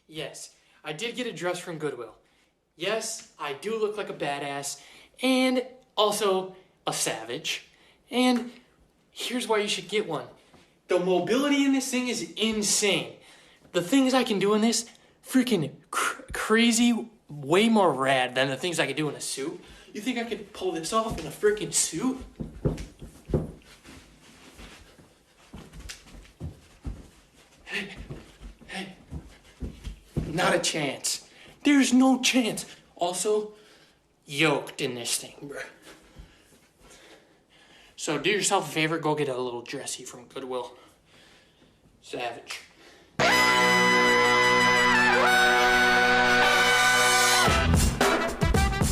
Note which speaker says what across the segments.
Speaker 1: Yes, I did get a dress from Goodwill. Yes, I do look like a badass and also a savage. And here's why you should get one. The mobility in this thing is insane. The things I can do in this, freaking crazy, way more rad than the things I could do in a suit. You think I could pull this off in a freaking suit? Hey. Not a chance. There's no chance. Also, yoked in this thing, bruh. So do yourself a favor, go get a little dressy from Goodwill. Savage.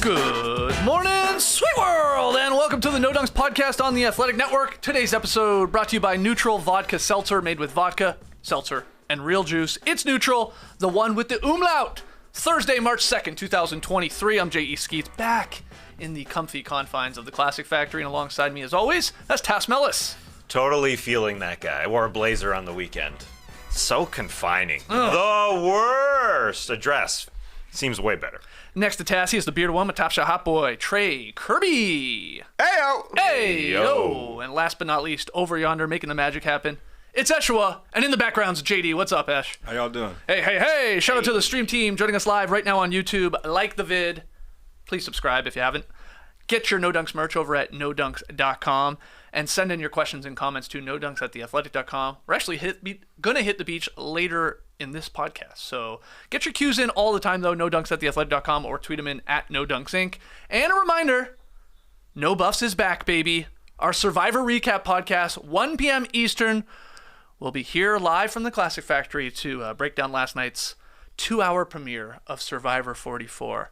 Speaker 2: Good morning, sweet world, and welcome to the No Dunks podcast on the Athletic Network. Today's episode brought to you by Neutral Vodka Seltzer, made with vodka, seltzer, and real juice. It's Neutral, the one with the umlaut. Thursday, March 2nd, 2023. I'm J.E. Skeets, back in the comfy confines of the Classic Factory, and alongside me, as always, that's Tass Mellis.
Speaker 3: Totally feeling that guy. I wore a blazer on the weekend. So confining. The worst. A dress seems way better.
Speaker 2: Next to Tassie is the bearded one, my top shot hot boy, Trey Kirby.
Speaker 4: Hey-o!
Speaker 2: Hey-yo! And last but not least, over yonder, making the magic happen, it's Eshua, and in the background's JD. What's up, Esh?
Speaker 4: How y'all doing?
Speaker 2: Hey! Shout out to the stream team joining us live right now on YouTube. Like the vid. Please subscribe if you haven't. Get your No Dunks merch over at nodunks.com and send in your questions and comments to nodunks@theathletic.com. We're actually gonna hit the beach later in this podcast, so get your cues in all the time though. nodunks@theathletic.com or tweet them in at nodunks_inc. And a reminder, No Buffs is back, baby. Our Survivor recap podcast, 1 p.m. Eastern. We'll be here live from the Classic Factory to break down last night's 2-hour premiere of Survivor 44.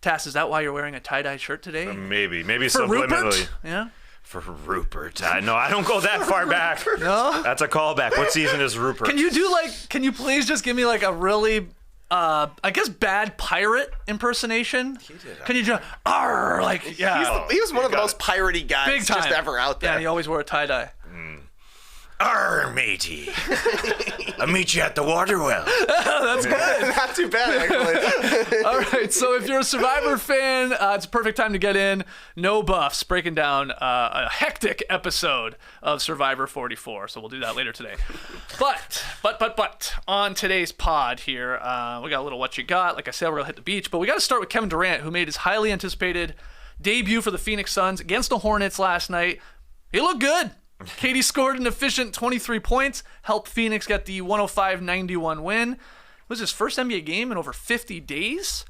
Speaker 2: Tass, is that why you're wearing a tie-dye shirt today?
Speaker 3: Maybe
Speaker 2: For
Speaker 3: subliminally.
Speaker 2: Rupert? Yeah.
Speaker 3: For Rupert. No, I don't go that far back.
Speaker 2: No?
Speaker 3: That's a callback. What season is Rupert?
Speaker 2: Can you please just give me like a really, I guess, bad pirate impersonation? Can you just, arr, like, yeah.
Speaker 4: He was one of the most piratey guys
Speaker 2: Big time.
Speaker 4: just ever out there.
Speaker 2: Yeah, he always wore a tie-dye.
Speaker 3: Arr, matey. I'll meet you at the water well.
Speaker 2: That's good.
Speaker 4: Not too bad, actually.
Speaker 2: All right, so if you're a Survivor fan, it's a perfect time to get in. No Buffs, breaking down a hectic episode of Survivor 44. So we'll do that later today. But on today's pod here, we got a little What You Got. Like I said, we're gonna hit the beach, but we got to start with Kevin Durant, who made his highly anticipated debut for the Phoenix Suns against the Hornets last night. He looked good. KD scored an efficient 23 points, helped Phoenix get the 105-91 win. It was his first NBA game in over 50 days.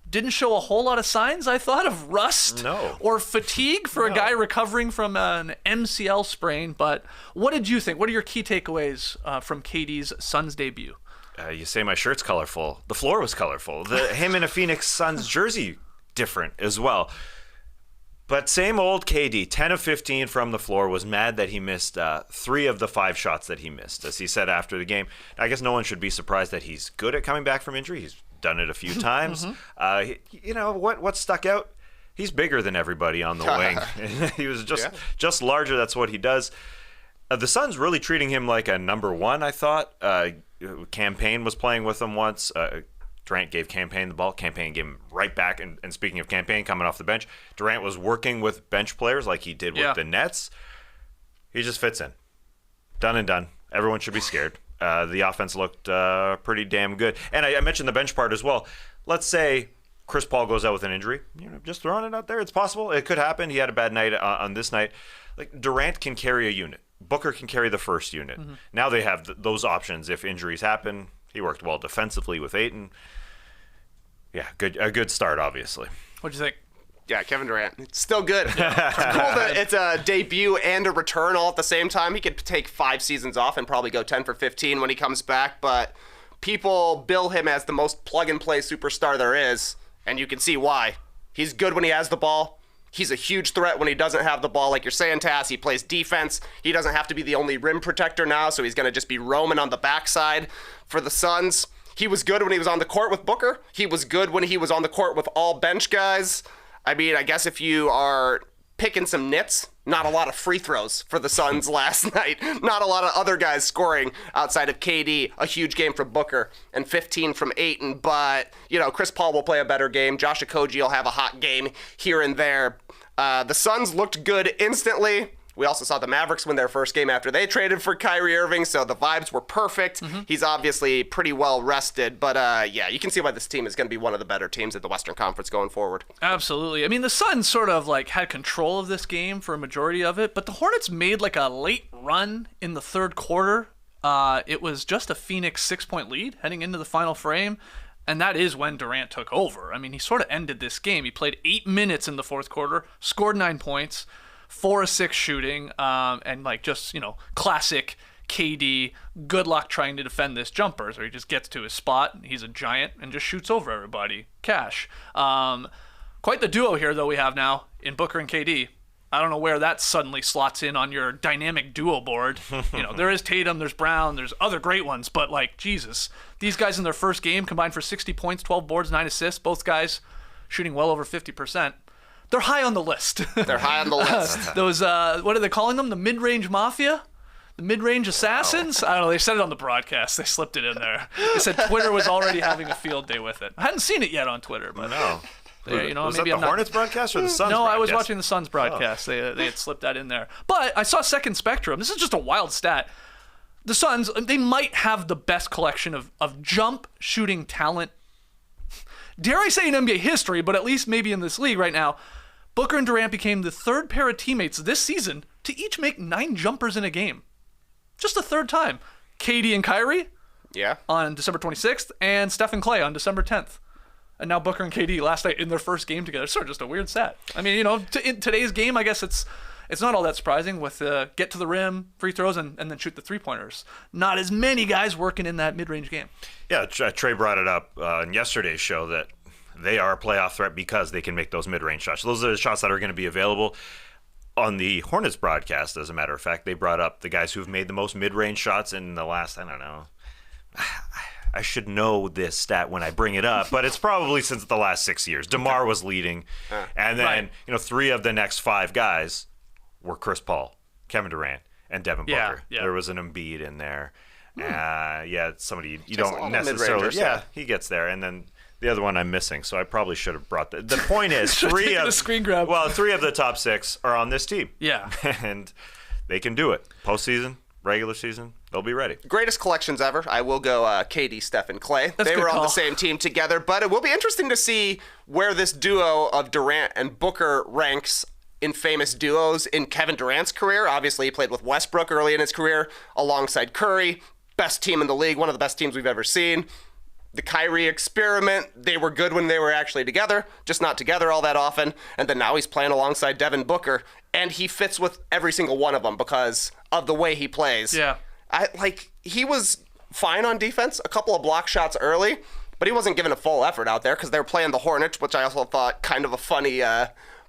Speaker 2: Didn't show a whole lot of signs, I thought, of rust or fatigue for a guy recovering from an MCL sprain. But what did you think? What are your key takeaways from KD's Suns debut?
Speaker 3: You say my shirt's colorful. The floor was colorful. Him in a Phoenix Suns jersey, different as well. But same old KD, 10 of 15 from the floor, was mad that he missed 3 of the 5 shots that he missed. As he said after the game, I guess no one should be surprised that he's good at coming back from injury. He's done it a few times. You know, what stuck out? He's bigger than everybody on the wing. He was just larger. That's what he does. The Suns really treating him like a number one, I thought. Campaign was playing with him once. Durant gave Campaign the ball. Campaign gave him right back. And speaking of Campaign coming off the bench, Durant was working with bench players like he did with the Nets. He just fits in. Done and done. Everyone should be scared. The offense looked pretty damn good. And I mentioned the bench part as well. Let's say Chris Paul goes out with an injury. You know, just throwing it out there. It's possible. It could happen. He had a bad night on this night. Like Durant can carry a unit. Booker can carry the first unit. Now they have those options if injuries happen. He worked well defensively with Ayton. Yeah, a good start, obviously.
Speaker 2: What'd you think?
Speaker 4: Yeah, Kevin Durant. It's still good. It's cool that it's a debut and a return all at the same time. He could take 5 seasons off and probably go 10 for 15 when he comes back, but people bill him as the most plug-and-play superstar there is, and you can see why. He's good when he has the ball. He's a huge threat when he doesn't have the ball. Like you're saying, Tass, he plays defense. He doesn't have to be the only rim protector now, so he's going to just be roaming on the backside for the Suns. He was good when he was on the court with Booker. He was good when he was on the court with all bench guys. I mean, I guess if you are picking some nits Not a lot of free throws for the Suns last night. Not a lot of other guys scoring outside of KD. A huge game from Booker and 15 from Ayton. But, Chris Paul will play a better game. Josh Okogie will have a hot game here and there. The Suns looked good instantly. We also saw the Mavericks win their first game after they traded for Kyrie Irving, so the vibes were perfect. He's obviously pretty well rested, but you can see why this team is going to be one of the better teams at the Western Conference going forward.
Speaker 2: Absolutely. I mean, the Suns sort of had control of this game for a majority of it, but the Hornets made a late run in the third quarter. It was just a Phoenix 6-point lead heading into the final frame. And that is when Durant took over. I mean, he sort of ended this game. He played 8 minutes in the fourth quarter, scored 9 points, 4 of 6 shooting, and classic KD, good luck trying to defend this jumper. So he just gets to his spot, he's a giant, and just shoots over everybody. Cash. Quite the duo here, though, we have now in Booker and KD. I don't know where that suddenly slots in on your dynamic duo board. There is Tatum, there's Brown, there's other great ones, but Jesus, these guys in their first game combined for 60 points, 12 boards, 9 assists, both guys shooting well over 50%. They're high on the list.
Speaker 4: They're high on the list.
Speaker 2: Those, what are they calling them? The mid-range mafia? The mid-range assassins? Wow. I don't know. They said it on the broadcast. They slipped it in there. They said Twitter was already having a field day with it. I hadn't seen it yet on Twitter, but
Speaker 3: No. Was
Speaker 2: maybe
Speaker 3: that the Hornets broadcast or the Suns
Speaker 2: No,
Speaker 3: broadcast?
Speaker 2: I was watching the Suns broadcast. They had slipped that in there. But I saw Second Spectrum. This is just a wild stat. The Suns, they might have the best collection of jump shooting talent, dare I say in NBA history, but at least maybe in this league right now. Booker and Durant became the third pair of teammates this season to each make 9 jumpers in a game. Just the third time. KD and Kyrie on December 26th, and Steph and Clay on December 10th. And now Booker and KD last night in their first game together. It's sort of just a weird stat. I mean, in today's game, I guess it's not all that surprising with get to the rim, free throws, and then shoot the three-pointers. Not as many guys working in that mid-range game.
Speaker 3: Yeah, Trey brought it up in yesterday's show that they are a playoff threat because they can make those mid-range shots. Those are the shots that are going to be available. On the Hornets broadcast, as a matter of fact, they brought up the guys who've made the most mid-range shots in the last, I don't know, I should know this stat when I bring it up, but it's probably since the last 6 years. DeMar was leading, and then 3 of the next 5 guys were Chris Paul, Kevin Durant, and Devin Booker.
Speaker 2: Yeah.
Speaker 3: There was an Embiid in there. Somebody you don't necessarily.
Speaker 4: Yeah,
Speaker 3: he gets there, and then the other one I'm missing, so I probably should have brought the point is 3 of
Speaker 2: the screen grab.
Speaker 3: Well, 3 of the top 6 are on this team.
Speaker 2: Yeah,
Speaker 3: and they can do it. Postseason, regular season, they'll be ready.
Speaker 4: Greatest collections ever. I will go KD, Steph, and Clay.
Speaker 2: That's
Speaker 4: they were
Speaker 2: call.
Speaker 4: on the same team together, but it will be interesting to see where this duo of Durant and Booker ranks in famous duos in Kevin Durant's career. Obviously, he played with Westbrook early in his career alongside Curry. Best team in the league, one of the best teams we've ever seen. The Kyrie experiment, they were good when they were actually together, just not together all that often. And then now he's playing alongside Devin Booker, and he fits with every single one of them because of the way he plays.
Speaker 2: Yeah.
Speaker 4: He was fine on defense, a couple of block shots early, but he wasn't given a full effort out there because they were playing the Hornets, which I also thought kind of a funny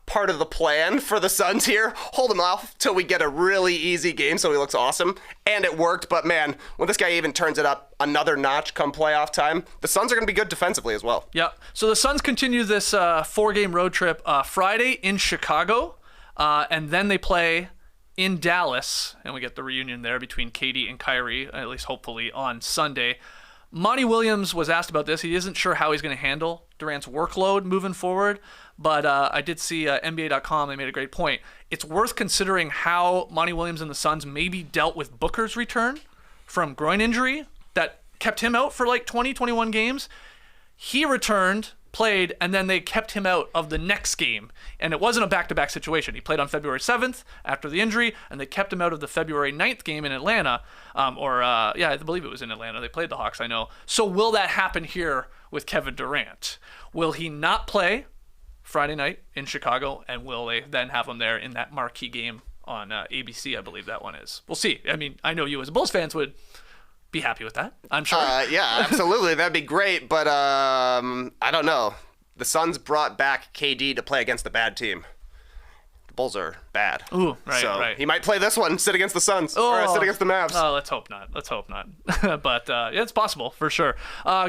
Speaker 4: part of the plan for the Suns here. Hold him off till we get a really easy game so he looks awesome. And it worked, but man, when this guy even turns it up another notch come playoff time, the Suns are going to be good defensively as well.
Speaker 2: Yeah. So the Suns continue this 4-game road trip Friday in Chicago, and then they play in Dallas, and we get the reunion there between KD and Kyrie, at least hopefully on Sunday. Monty Williams was asked about this. He isn't sure how he's going to handle Durant's workload moving forward, but I did see NBA.com. They made a great point. It's worth considering how Monty Williams and the Suns maybe dealt with Booker's return from groin injury that kept him out for 20, 21 games. He returned, played, and then they kept him out of the next game. And it wasn't a back-to-back situation. He played on February 7th after the injury, and they kept him out of the February 9th game in Atlanta. I believe it was in Atlanta. They played the Hawks, I know. So will that happen here with Kevin Durant? Will he not play Friday night in Chicago, and will they then have him there in that marquee game on ABC, I believe that one is. We'll see. I mean, I know you as Bulls fans would be happy with that, I'm sure.
Speaker 4: Yeah, absolutely. That'd be great, but I don't know. The Suns brought back KD to play against the bad team. The Bulls are bad.
Speaker 2: Ooh, right,
Speaker 4: so
Speaker 2: right.
Speaker 4: He might play this one, sit against the Suns, or sit against the Mavs.
Speaker 2: Oh, let's hope not. But it's possible, for sure.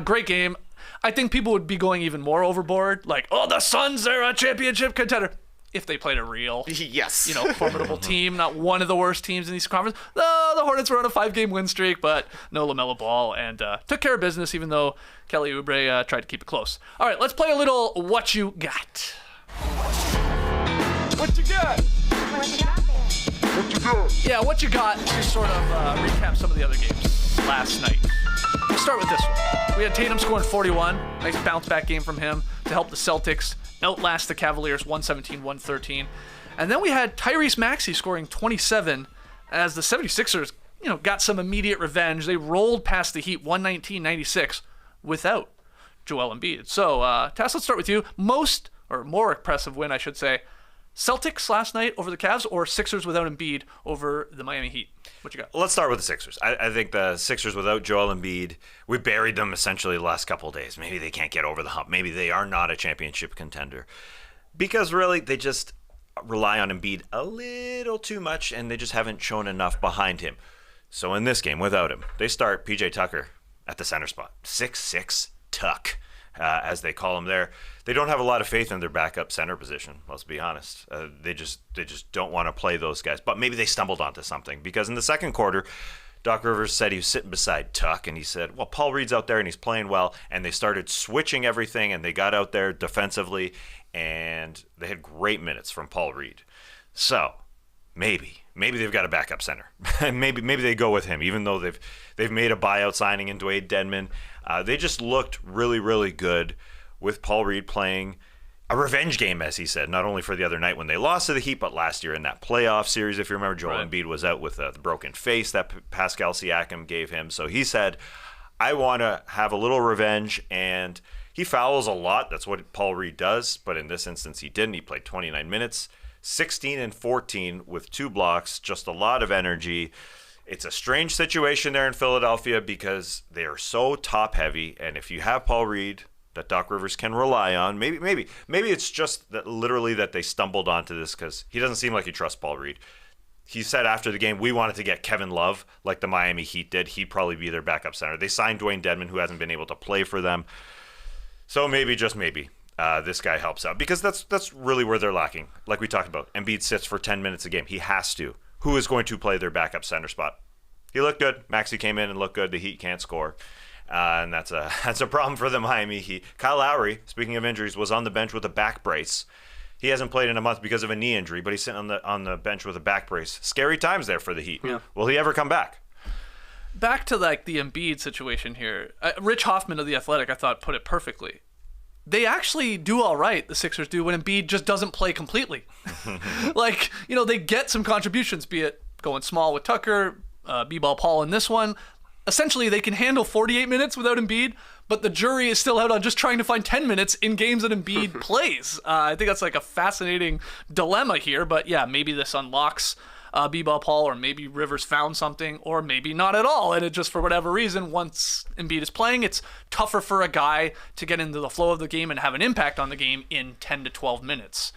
Speaker 2: Great game. I think people would be going even more overboard, the Suns are a championship contender. if they played a real,
Speaker 4: Yes.
Speaker 2: formidable team, not one of the worst teams in these conference. The Hornets were on a 5-game win streak, but no LaMelo Ball, and took care of business, even though Kelly Oubre tried to keep it close. All right, let's play a little What You Got. What you got? Yeah, What You Got to sort of recap some of the other games last night. We'll start with this one. We had Tatum scoring 41. Nice bounce-back game from him to help the Celtics outlast the Cavaliers 117-113. And then we had Tyrese Maxey scoring 27 as the 76ers, got some immediate revenge. They rolled past the Heat 119-96 without Joel Embiid. So, Tass, let's start with you. More impressive win, I should say. Celtics last night over the Cavs, or Sixers without Embiid over the Miami Heat? What you got?
Speaker 3: Let's start with the Sixers. I think the Sixers without Joel Embiid, we buried them essentially the last couple of days. Maybe they can't get over the hump. Maybe they are not a championship contender. Because really, they just rely on Embiid a little too much, and they just haven't shown enough behind him. So in this game, without him, they start PJ Tucker at the center spot. 6'6" Tuck, as they call him there. They don't have a lot of faith in their backup center position, let's be honest. They just don't want to play those guys. But maybe they stumbled onto something, because in the second quarter, Doc Rivers said he was sitting beside Tuck, and he said, well, Paul Reed's out there and he's playing well, and they started switching everything, and they got out there defensively, and they had great minutes from Paul Reed. So maybe they've got a backup center. maybe they go with him, even though they've made a buyout signing in Dwayne Dedmon. They just looked really, really good with Paul Reed playing a revenge game, as he said, not only for the other night when they lost to the Heat, but last year in that playoff series. If you remember, Joel Embiid was out with the broken face that Pascal Siakam gave him. So he said, I want to have a little revenge, and he fouls a lot. That's what Paul Reed does, but in this instance he didn't. He played 29 minutes, 16 and 14 with 2 blocks, just a lot of energy. It's a strange situation there in Philadelphia because they are so top-heavy, and if you have Paul Reed that Doc Rivers can rely on, maybe it's just that literally that they stumbled onto this because he doesn't seem like he trusts Paul Reed. He said after the game, we wanted to get Kevin Love like the Miami Heat did. He'd probably be their backup center. They signed Dwayne Dedmon, who hasn't been able to play for them. So maybe, just maybe, this guy helps out, because that's really where they're lacking. Like we talked about, Embiid sits for 10 minutes a game. He has to. Who is going to play their backup center spot? He looked good. Maxey came in and looked good. The Heat can't score. And that's a problem for the Miami Heat. Kyle Lowry, speaking of injuries, was on the bench with a back brace. He hasn't played in a month because of a knee injury, but he's sitting on the bench with a back brace. Scary times there for the Heat. Yeah. Will he ever come back?
Speaker 2: Back to the Embiid situation here. Rich Hoffman of The Athletic, I thought, put it perfectly. They actually do all right, the Sixers do, when Embiid just doesn't play completely. They get some contributions, be it going small with Tucker, B-ball Paul in this one. Essentially, they can handle 48 minutes without Embiid, but the jury is still out on just trying to find 10 minutes in games that Embiid plays. I think that's a fascinating dilemma here, but yeah, maybe this unlocks B-ball Paul, or maybe Rivers found something, or maybe not at all, and it just, for whatever reason, once Embiid is playing, it's tougher for a guy to get into the flow of the game and have an impact on the game in 10 to 12 minutes.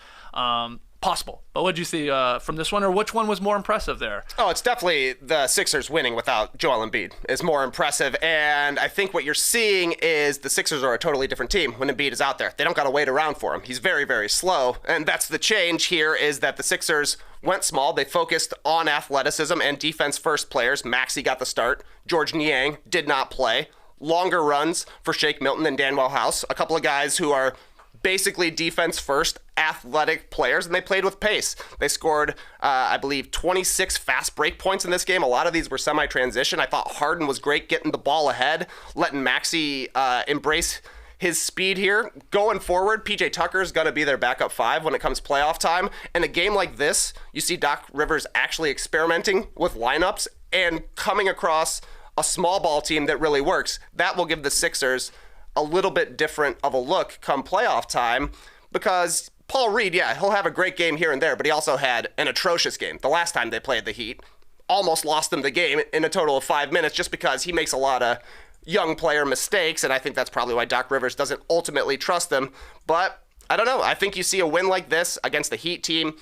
Speaker 2: Possible. But what did you see from this one, or which one was more impressive there?
Speaker 4: Oh, it's definitely the Sixers winning without Joel Embiid is more impressive. And I think what you're seeing is the Sixers are a totally different team when Embiid is out there. They don't got to wait around for him. He's very, very slow. And that's the change here, is that the Sixers went small. They focused on athleticism and defense-first players. Maxey got the start. George Niang did not play. Longer runs for Shake Milton and Danwell House. A couple of guys who are basically defense-first, athletic players, and they played with pace. They scored, I believe, 26 fast break points in this game. A lot of these were semi-transition. I thought Harden was great getting the ball ahead, letting Maxey embrace his speed here. Going forward, PJ Tucker's going to be their backup 5 when it comes playoff time. In a game like this, you see Doc Rivers actually experimenting with lineups and coming across a small ball team that really works. That will give the Sixers a little bit different of a look come playoff time, because Paul Reed, yeah, he'll have a great game here and there, but he also had an atrocious game the last time they played the Heat. Almost lost them the game in a total of 5 minutes, just because he makes a lot of young player mistakes, and I think that's probably why Doc Rivers doesn't ultimately trust them. But I don't know. I think you see a win like this against the Heat team,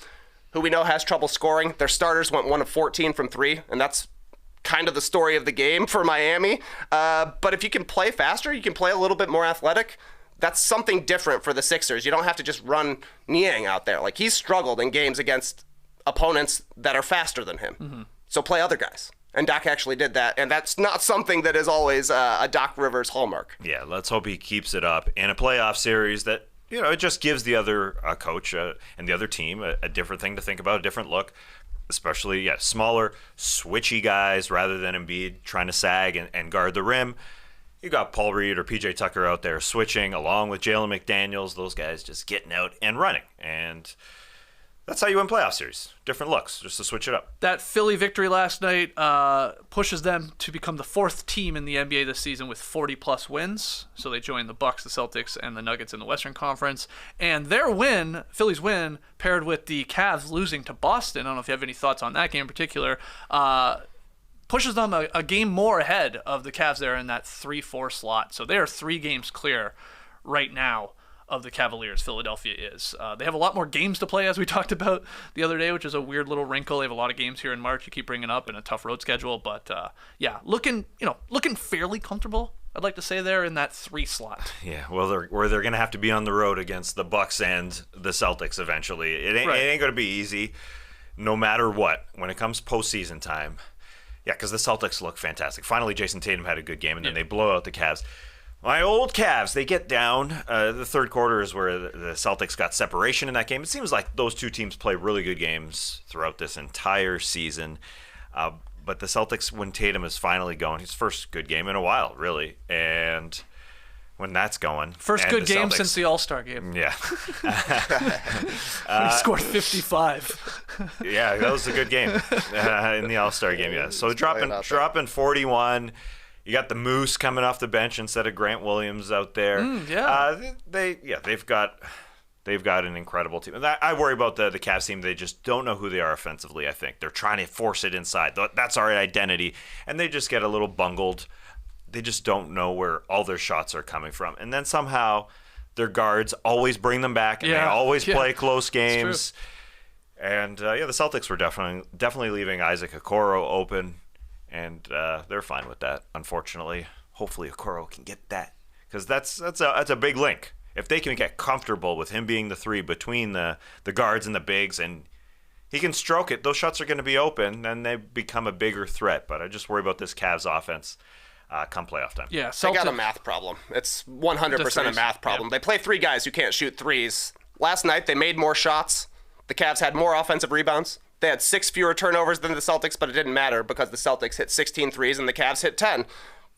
Speaker 4: who we know has trouble scoring. Their starters went 1 of 14 from 3, and that's kind of the story of the game for Miami. But if you can play faster, you can play a little bit more athletic, That's something different for the Sixers. You don't have to just run Niang out there. Like, he's struggled in games against opponents that are faster than him. So play other guys. And Doc actually did that, and that's not something that is always a Doc Rivers hallmark.
Speaker 3: Yeah, let's hope he keeps it up in a playoff series that, it just gives the other coach and the other team a different thing to think about, a different look, especially, smaller, switchy guys rather than Embiid trying to sag and guard the rim. You got Paul Reed or PJ Tucker out there switching along with Jalen McDaniels, those guys just getting out and running. And that's how you win playoff series. Different looks, just to switch it up.
Speaker 2: That Philly victory last night pushes them to become the 4th team in the NBA this season with 40-plus wins. So they joined the Bucks, the Celtics, and the Nuggets in the Western Conference. And their win, Philly's win, paired with the Cavs losing to Boston, I don't know if you have any thoughts on that game in particular, pushes them a game more ahead of the Cavs there in that 3-4 slot. So they are 3 games clear right now of the Cavaliers. Philadelphia is. They have a lot more games to play, as we talked about the other day, which is a weird little wrinkle. They have a lot of games here in March you keep bringing up in a tough road schedule. But looking fairly comfortable, I'd like to say, there in that 3 slot.
Speaker 3: Yeah, well, they're going to have to be on the road against the Bucks and the Celtics eventually. It ain't going to be easy, no matter what, when it comes postseason time. Yeah, because the Celtics look fantastic. Finally, Jason Tatum had a good game, and then they blow out the Cavs. My old Cavs, they get down. The third quarter is where the Celtics got separation in that game. It seems like those two teams play really good games throughout this entire season. But the Celtics, when Tatum is finally going, his first good game in a while, really. And when that's going.
Speaker 2: First good game since the All-Star game.
Speaker 3: Yeah.
Speaker 2: He scored 55.
Speaker 3: Yeah, that was a good game in the All-Star game, yeah. So dropping 41. You got the Moose coming off the bench instead of Grant Williams out there. They've got an incredible team. I worry about the Cavs team. They just don't know who they are offensively, I think. They're trying to force it inside. That's our identity. And they just get a little bungled. They just don't know where all their shots are coming from. And then somehow their guards always bring them back, and they always play close games. And the Celtics were definitely leaving Isaac Okoro open. And they're fine with that, unfortunately. Hopefully Okoro can get that, because that's a big link. If they can get comfortable with him being the 3 between the guards and the bigs, and he can stroke it, those shots are going to be open, then they become a bigger threat. But I just worry about this Cavs offense come playoff time.
Speaker 2: Yeah,
Speaker 4: they got a math problem. It's 100% a math problem. They play 3 guys who can't shoot threes. Last night they made more shots. The Cavs had more offensive rebounds. They had 6 fewer turnovers than the Celtics, but it didn't matter because the Celtics hit 16 threes and the Cavs hit 10.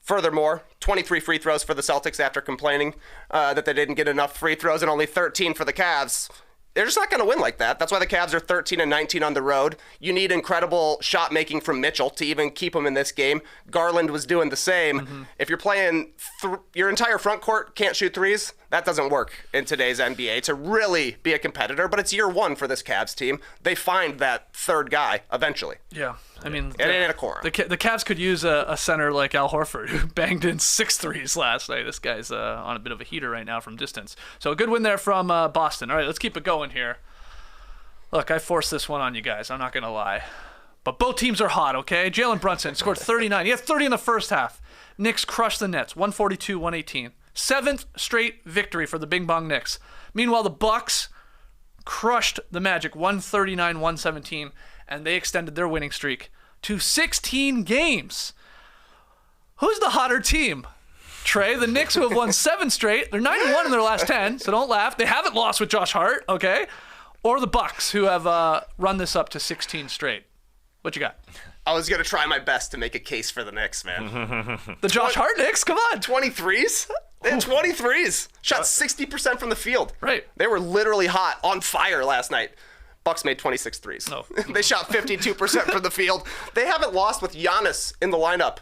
Speaker 4: Furthermore, 23 free throws for the Celtics after complaining that they didn't get enough free throws, and only 13 for the Cavs. They're just not going to win like that. That's why the Cavs are 13-19 on the road. You need incredible shot making from Mitchell to even keep him in this game. Garland was doing the same. If you're playing your entire front court can't shoot threes, that doesn't work in today's NBA to really be a competitor. But it's year 1 for this Cavs team. They find that 3rd guy eventually.
Speaker 2: Yeah. I mean,
Speaker 4: it ain't a core.
Speaker 2: The Cavs could use a center like Al Horford, who banged in 6 threes last night. This guy's on a bit of a heater right now from distance. So a good win there from Boston. All right, let's keep it going here. Look, I forced this one on you guys. I'm not going to lie. But both teams are hot, okay? Jalen Brunson scored 39. He had 30 in the first half. Knicks crushed the Nets, 142-118. 7th straight victory for the Bing Bong Knicks. Meanwhile, the Bucks crushed the Magic, 139-117. And they extended their winning streak to 16 games. Who's the hotter team? Trey, the Knicks, who have won 7 straight. They're 9-1 in their last 10, so don't laugh. They haven't lost with Josh Hart, okay? Or the Bucks, who have run this up to 16 straight. What you got?
Speaker 4: I was going to try my best to make a case for the Knicks, man.
Speaker 2: The Josh Hart Knicks? Come on.
Speaker 4: 23s? They had 23s. Shot 60% from the field.
Speaker 2: Right.
Speaker 4: They were literally hot, on fire last night. Bucks made 26 threes.
Speaker 2: Oh.
Speaker 4: They shot 52% from the field. They haven't lost with Giannis in the lineup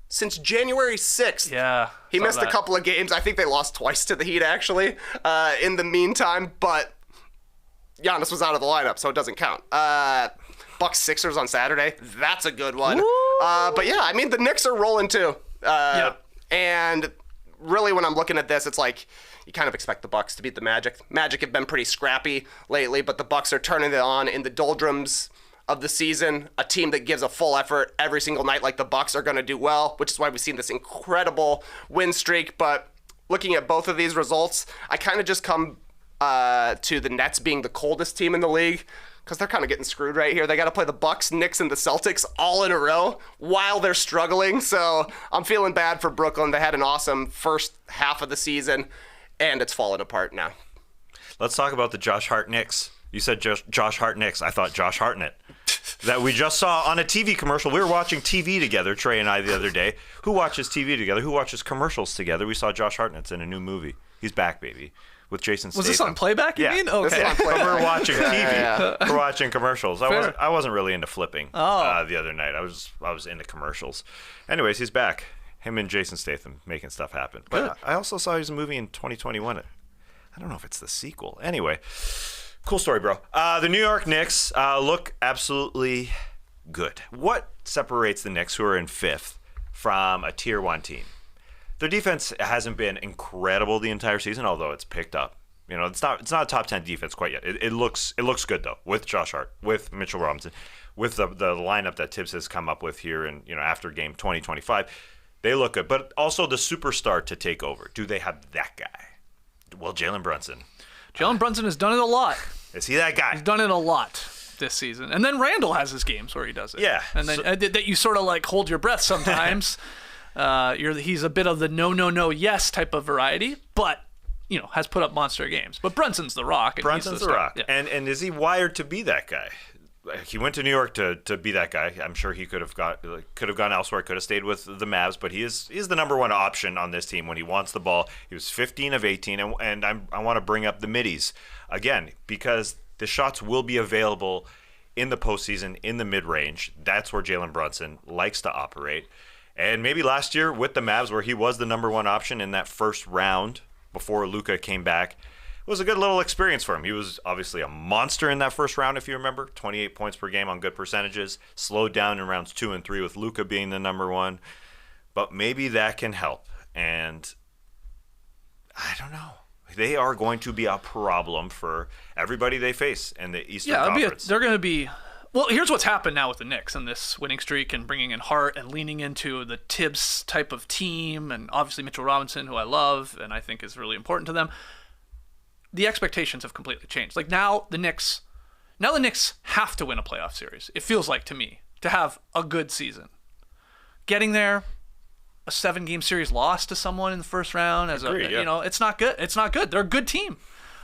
Speaker 4: since January 6th.
Speaker 2: Yeah.
Speaker 4: He missed a couple of games. I think they lost twice to the Heat, actually, in the meantime. But Giannis was out of the lineup, so it doesn't count. Bucks Sixers on Saturday. That's a good one. But yeah, I mean, the Knicks are rolling too. And really, when I'm looking at this, it's like you kind of expect the Bucks to beat the Magic. Magic have been pretty scrappy lately, but the Bucks are turning it on in the doldrums of the season. A team that gives a full effort every single night like the Bucks are going to do well, which is why we've seen this incredible win streak. But looking at both of these results, I kind of just come to the Nets being the coldest team in the league, because they're kind of getting screwed right here. They got to play the Bucks, Knicks, and the Celtics all in a row while they're struggling. So I'm feeling bad for Brooklyn. They had an awesome first half of the season, and it's falling apart now.
Speaker 3: Let's talk about the Josh Hart Knicks. You said Josh Hart Knicks. I thought Josh Hartnett. That we just saw on a TV commercial. We were watching TV together, Trey and I, the other day. Who watches TV together? Who watches commercials together? We saw Josh Hartnett's in a new movie. He's back, baby. With Jason Statham.
Speaker 2: Was this on playback, you mean? Okay.
Speaker 4: This is on
Speaker 3: But
Speaker 4: playback.
Speaker 3: we're watching TV. We're watching commercials.
Speaker 2: Fair.
Speaker 3: I wasn't really into flipping the other night. I was into commercials. Anyways, he's back. Him and Jason Statham making stuff happen. But I also saw his movie in 2021. I don't know if it's the sequel. Anyway, cool story, bro. The New York Knicks look absolutely good. What separates the Knicks, who are in 5th, from a Tier 1 team? Their defense hasn't been incredible the entire season, although it's picked up. You know, it's not a top 10 defense quite yet. It looks good though, with Josh Hart, with Mitchell Robinson, with the lineup that Tibbs has come up with here, and after game 2025, they look good. But also the superstar to take over. Do they have that guy? Well, Jalen Brunson.
Speaker 2: Jalen Brunson has done it a lot.
Speaker 3: Is he that guy?
Speaker 2: He's done it a lot this season. And then Randall has his games where he does it.
Speaker 3: Yeah.
Speaker 2: And then that you sort of like hold your breath sometimes. He's a bit of the no, yes type of variety, but has put up monster games. But Brunson's the Rock. And
Speaker 3: Brunson's
Speaker 2: he's
Speaker 3: the Rock.
Speaker 2: Yeah.
Speaker 3: And is he wired to be that guy? He went to New York to be that guy. I'm sure he could have gone elsewhere, could have stayed with the Mavs, but he is the number one option on this team when he wants the ball. He was 15 of 18, and I want to bring up the middies again, because the shots will be available in the postseason, in the mid-range. That's where Jalen Brunson likes to operate. And maybe last year with the Mavs, where he was the number one option in that first round before Luka came back, it was a good little experience for him. He was obviously a monster in that first round, if you remember. 28 points per game on good percentages. Slowed down in rounds 2 and 3 with Luka being the number one. But maybe that can help. And I don't know. They are going to be a problem for everybody they face in the Eastern Conference.
Speaker 2: They're going to be... Well, here's what's happened now with the Knicks and this winning streak and bringing in Hart and leaning into the Tibbs type of team, and obviously Mitchell Robinson, who I love and I think is really important to them. The expectations have completely changed. Like now the Knicks have to win a playoff series. It feels like to me to have a good season. Getting there, a 7-game series loss to someone in the first round it's not good. It's not good. They're a good team.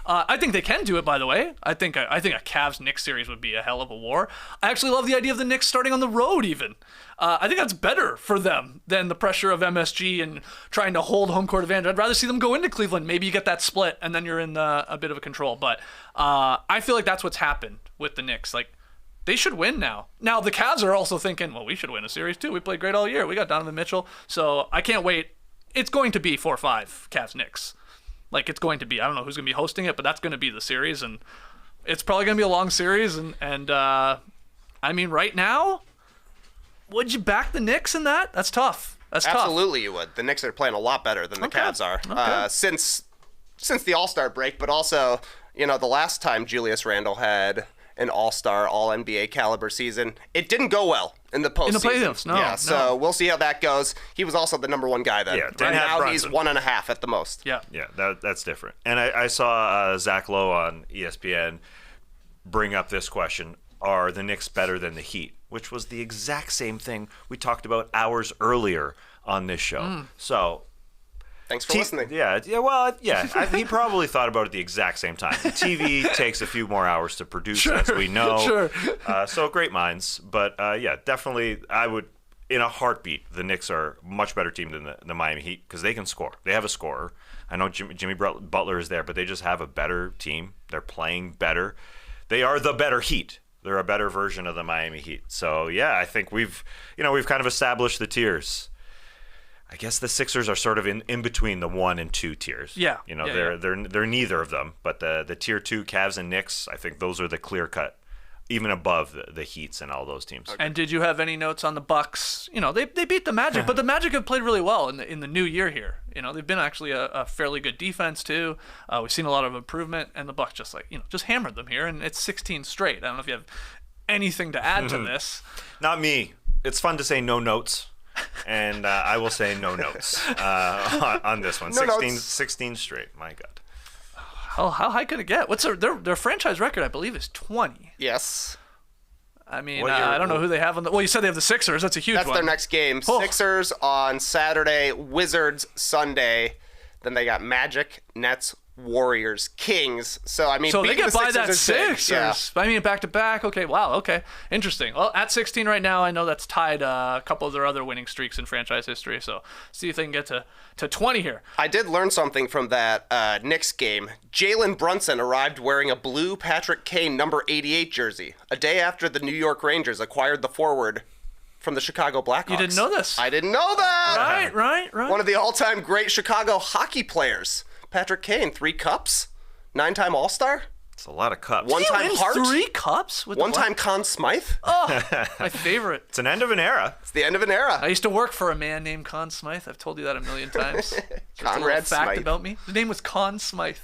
Speaker 2: I think they can do it, by the way. I think a Cavs-Knicks series would be a hell of a war. I actually love the idea of the Knicks starting on the road even. I think that's better for them than the pressure of MSG and trying to hold home court advantage. I'd rather see them go into Cleveland. Maybe you get that split, and then you're in a bit of a control. But I feel like that's what's happened with the Knicks. Like, they should win now. Now, the Cavs are also thinking, well, we should win a series too. We played great all year. We got Donovan Mitchell. So I can't wait. It's going to be 4-5 Cavs-Knicks. Like, it's going to be. I don't know who's going to be hosting it, but that's going to be the series. And it's probably going to be a long series. And I mean, right now, would you back the Knicks in that? That's tough.
Speaker 4: Absolutely, you would. The Knicks are playing a lot better than the Cavs are since the All-Star break, but also, the last time Julius Randle had an All-Star, All-NBA caliber season, it didn't go well in the postseason.
Speaker 2: In the playoffs, no.
Speaker 4: Yeah, so we'll see how that goes. He was also the number one guy then.
Speaker 3: Yeah,
Speaker 4: right now
Speaker 3: Brunson.
Speaker 4: he's 1.5 at the most.
Speaker 2: Yeah.
Speaker 3: Yeah, that's different. And I saw Zach Lowe on ESPN bring up this question: are the Knicks better than the Heat? Which was the exact same thing we talked about hours earlier on this show. So,
Speaker 4: thanks for listening.
Speaker 3: He probably thought about it at the exact same time. The TV takes a few more hours to produce, as we know.
Speaker 2: Sure.
Speaker 3: So great minds, but definitely, I would, in a heartbeat, the Knicks are a much better team than the Miami Heat because they can score. They have a scorer. I know Jimmy Butler is there, but they just have a better team. They're playing better. They are the better Heat. They're a better version of the Miami Heat. So I think we've kind of established the tiers. I guess the Sixers are sort of in between the 1 and 2 tiers.
Speaker 2: Yeah.
Speaker 3: They're neither of them, but the tier 2 Cavs and Knicks, I think those are the clear cut, even above the Heats and all those teams.
Speaker 2: And did you have any notes on the Bucks? They beat the Magic, but the Magic have played really well in the new year here. They've been actually a fairly good defense too. We've seen a lot of improvement, and the Bucks just hammered them here, and it's 16 straight. I don't know if you have anything to add to this.
Speaker 3: Not me. It's fun to say no notes. And I will say no notes on this one.
Speaker 4: No
Speaker 3: 16,
Speaker 4: notes.
Speaker 3: 16 straight. My God.
Speaker 2: How high could it get? What's their franchise record? I believe is 20.
Speaker 4: Yes.
Speaker 2: I mean,
Speaker 3: What year-
Speaker 2: I don't know who they have on the. Well, you said they have the Sixers. That's a huge
Speaker 4: That's
Speaker 2: one.
Speaker 4: their next game.
Speaker 2: Oh.
Speaker 4: Sixers on Saturday, Wizards Sunday. Then they got Magic, Nets, Warriors, Kings. So, I mean,
Speaker 2: So they
Speaker 4: beating
Speaker 2: get
Speaker 4: the
Speaker 2: by that
Speaker 4: Sixers is big.
Speaker 2: Sixers. I mean, back to back. Okay, wow. Okay, interesting. Well, at 16 right now, I know that's tied a couple of their other winning streaks in franchise history. So see if they can get to 20 here.
Speaker 4: I did learn something from that Knicks game. Jalen Brunson arrived wearing a blue Patrick Kane number 88 jersey a day after the New York Rangers acquired the forward from the Chicago Blackhawks.
Speaker 2: You didn't know this?
Speaker 4: I didn't know that.
Speaker 2: Right.
Speaker 4: One of the all-time great Chicago hockey players, Patrick Kane, 3 cups, 9-time All-Star,
Speaker 3: It's a lot of cups.
Speaker 4: one-time Hart,
Speaker 2: 3 cups with the
Speaker 4: one-time Conn Smythe.
Speaker 2: my favorite.
Speaker 3: It's an end of an era.
Speaker 4: It's the end of an era.
Speaker 2: I used to work for a man named Conn Smythe. I've told you that a million times. Just a little
Speaker 4: Conrad
Speaker 2: fact
Speaker 4: Smythe.
Speaker 2: about me. His name was Conn Smythe.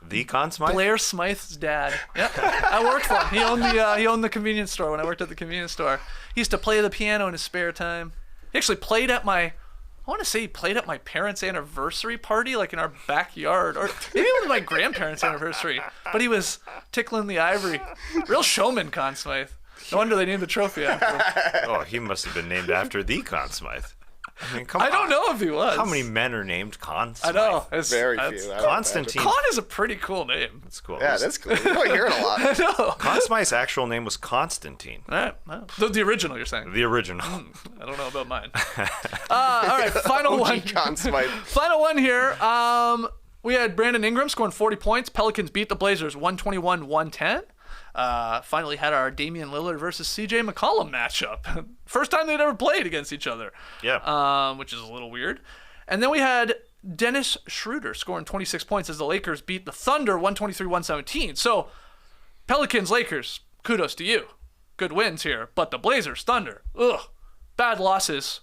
Speaker 3: The Conn Smythe?
Speaker 2: Blair Smythe's dad. Yeah, I worked for him. He owned the convenience store when I worked at the convenience store. He used to play the piano in his spare time. He actually played at I want to say he played at my parents' anniversary party, like in our backyard, or maybe it was my grandparents' anniversary. But he was tickling the ivory. Real showman, Conn Smythe. No wonder they named the trophy after him.
Speaker 3: Oh, he must have been named after the Conn Smythe. I mean, come on.
Speaker 2: I don't know if he was.
Speaker 3: How many men are named Conn
Speaker 2: I
Speaker 3: Smythe?
Speaker 2: know.
Speaker 4: Very
Speaker 2: That's-
Speaker 4: few.
Speaker 3: Constantine.
Speaker 2: Conn is a pretty cool name.
Speaker 3: That's cool.
Speaker 4: Yeah, that's cool. You don't hear it a lot.
Speaker 2: I know.
Speaker 3: Conn Smythe's actual name was Constantine.
Speaker 2: All right. Well, the original, you're saying?
Speaker 3: The original.
Speaker 2: I don't know about mine. All right, final one.
Speaker 4: Conn Smythe.
Speaker 2: Final one here. We had Brandon Ingram scoring 40 points. Pelicans beat the Blazers 121-110. Finally had our Damian Lillard versus CJ McCollum matchup. First time they'd ever played against each other.
Speaker 3: Yeah.
Speaker 2: Which is a little weird. And then we had Dennis Schroeder scoring 26 points as the Lakers beat the Thunder 123-117. So, Pelicans, Lakers, kudos to you. Good wins here. But the Blazers, Thunder, bad losses.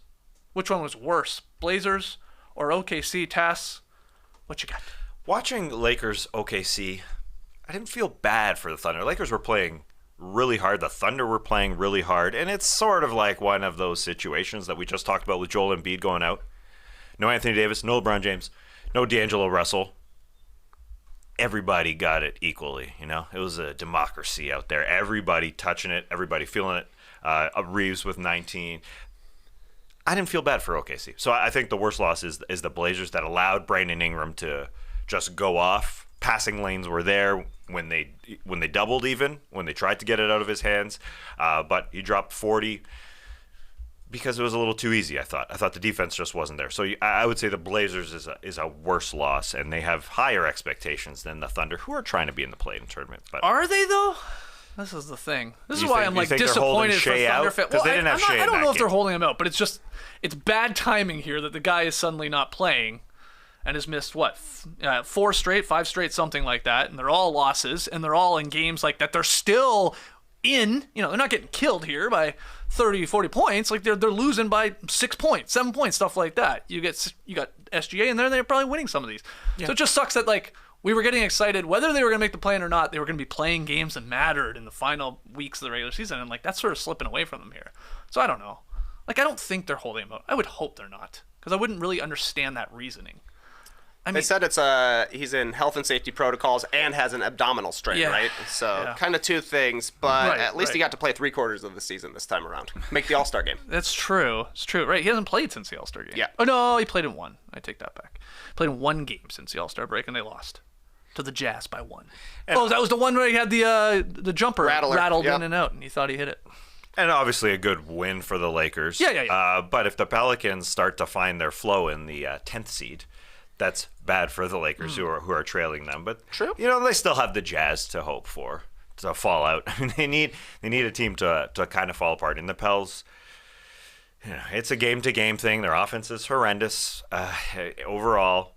Speaker 2: Which one was worse, Blazers or OKC? Tass, what you got?
Speaker 3: Watching Lakers OKC, I didn't feel bad for the Thunder. Lakers were playing really hard. The Thunder were playing really hard. And it's sort of like one of those situations that we just talked about with Joel Embiid going out. No Anthony Davis, no LeBron James, no D'Angelo Russell. Everybody got it equally, you know? It was a democracy out there. Everybody touching it, everybody feeling it. Reeves with 19. I didn't feel bad for OKC. So I think the worst loss is the Blazers that allowed Brandon Ingram to just go off. Passing lanes were there when they doubled even, when they tried to get it out of his hands. But he dropped 40 because it was a little too easy, I thought. I thought the defense just wasn't there. So I would say the Blazers is a worse loss, and they have higher expectations than the Thunder, who are trying to be in the play-in tournament. But
Speaker 2: Are they, though? This is the thing. This
Speaker 3: You
Speaker 2: is why
Speaker 3: think-
Speaker 2: I'm
Speaker 3: you
Speaker 2: like
Speaker 3: think they're holding
Speaker 2: disappointed for
Speaker 3: Shea
Speaker 2: Thunder
Speaker 3: out?
Speaker 2: fans.
Speaker 3: 'Cause they didn't have Shea
Speaker 2: I
Speaker 3: in
Speaker 2: don't
Speaker 3: that
Speaker 2: know if they're
Speaker 3: game.
Speaker 2: holding him out, but it's bad timing here that the guy is suddenly not playing and has missed 5 straight, something like that, and they're all losses, and they're all in games like that. They're still in. They're not getting killed here by 30, 40 points. Like they're losing by 6 points, 7 points, stuff like that. You got SGA in there, they're probably winning some of these. So it just sucks that we were getting excited whether they were going to make the play-in or not. They were going to be playing games that mattered in the final weeks of the regular season, and that's sort of slipping away from them here. So I don't know. I don't think they're holding him out. I would hope they're not, because I wouldn't really understand that reasoning.
Speaker 4: They said he's in health and safety protocols and has an abdominal strain,
Speaker 2: Yeah.
Speaker 4: right? So
Speaker 2: Yeah.
Speaker 4: kind of two things, but
Speaker 2: Right,
Speaker 4: at least he
Speaker 2: right.
Speaker 4: got to play 3/4 of the season this time around. Make the All-Star game.
Speaker 2: That's true. It's true. Right. He hasn't played since the All-Star game.
Speaker 4: Yeah.
Speaker 2: Oh, no, he played in one. I take that back. Played in one game since the All-Star break, and they lost to the Jazz by 1. That was the one where he had the jumper
Speaker 4: Rattler,
Speaker 2: rattled
Speaker 4: yeah.
Speaker 2: in and out, and he thought he hit it.
Speaker 3: And obviously a good win for the Lakers.
Speaker 2: Yeah.
Speaker 3: But if the Pelicans start to find their flow in the 10th seed, that's bad for the Lakers who are trailing them. But
Speaker 4: True.
Speaker 3: They still have the Jazz to hope for to fall out. I mean, they need a team to kind of fall apart. And the Pels, it's a game-to-game thing. Their offense is horrendous overall.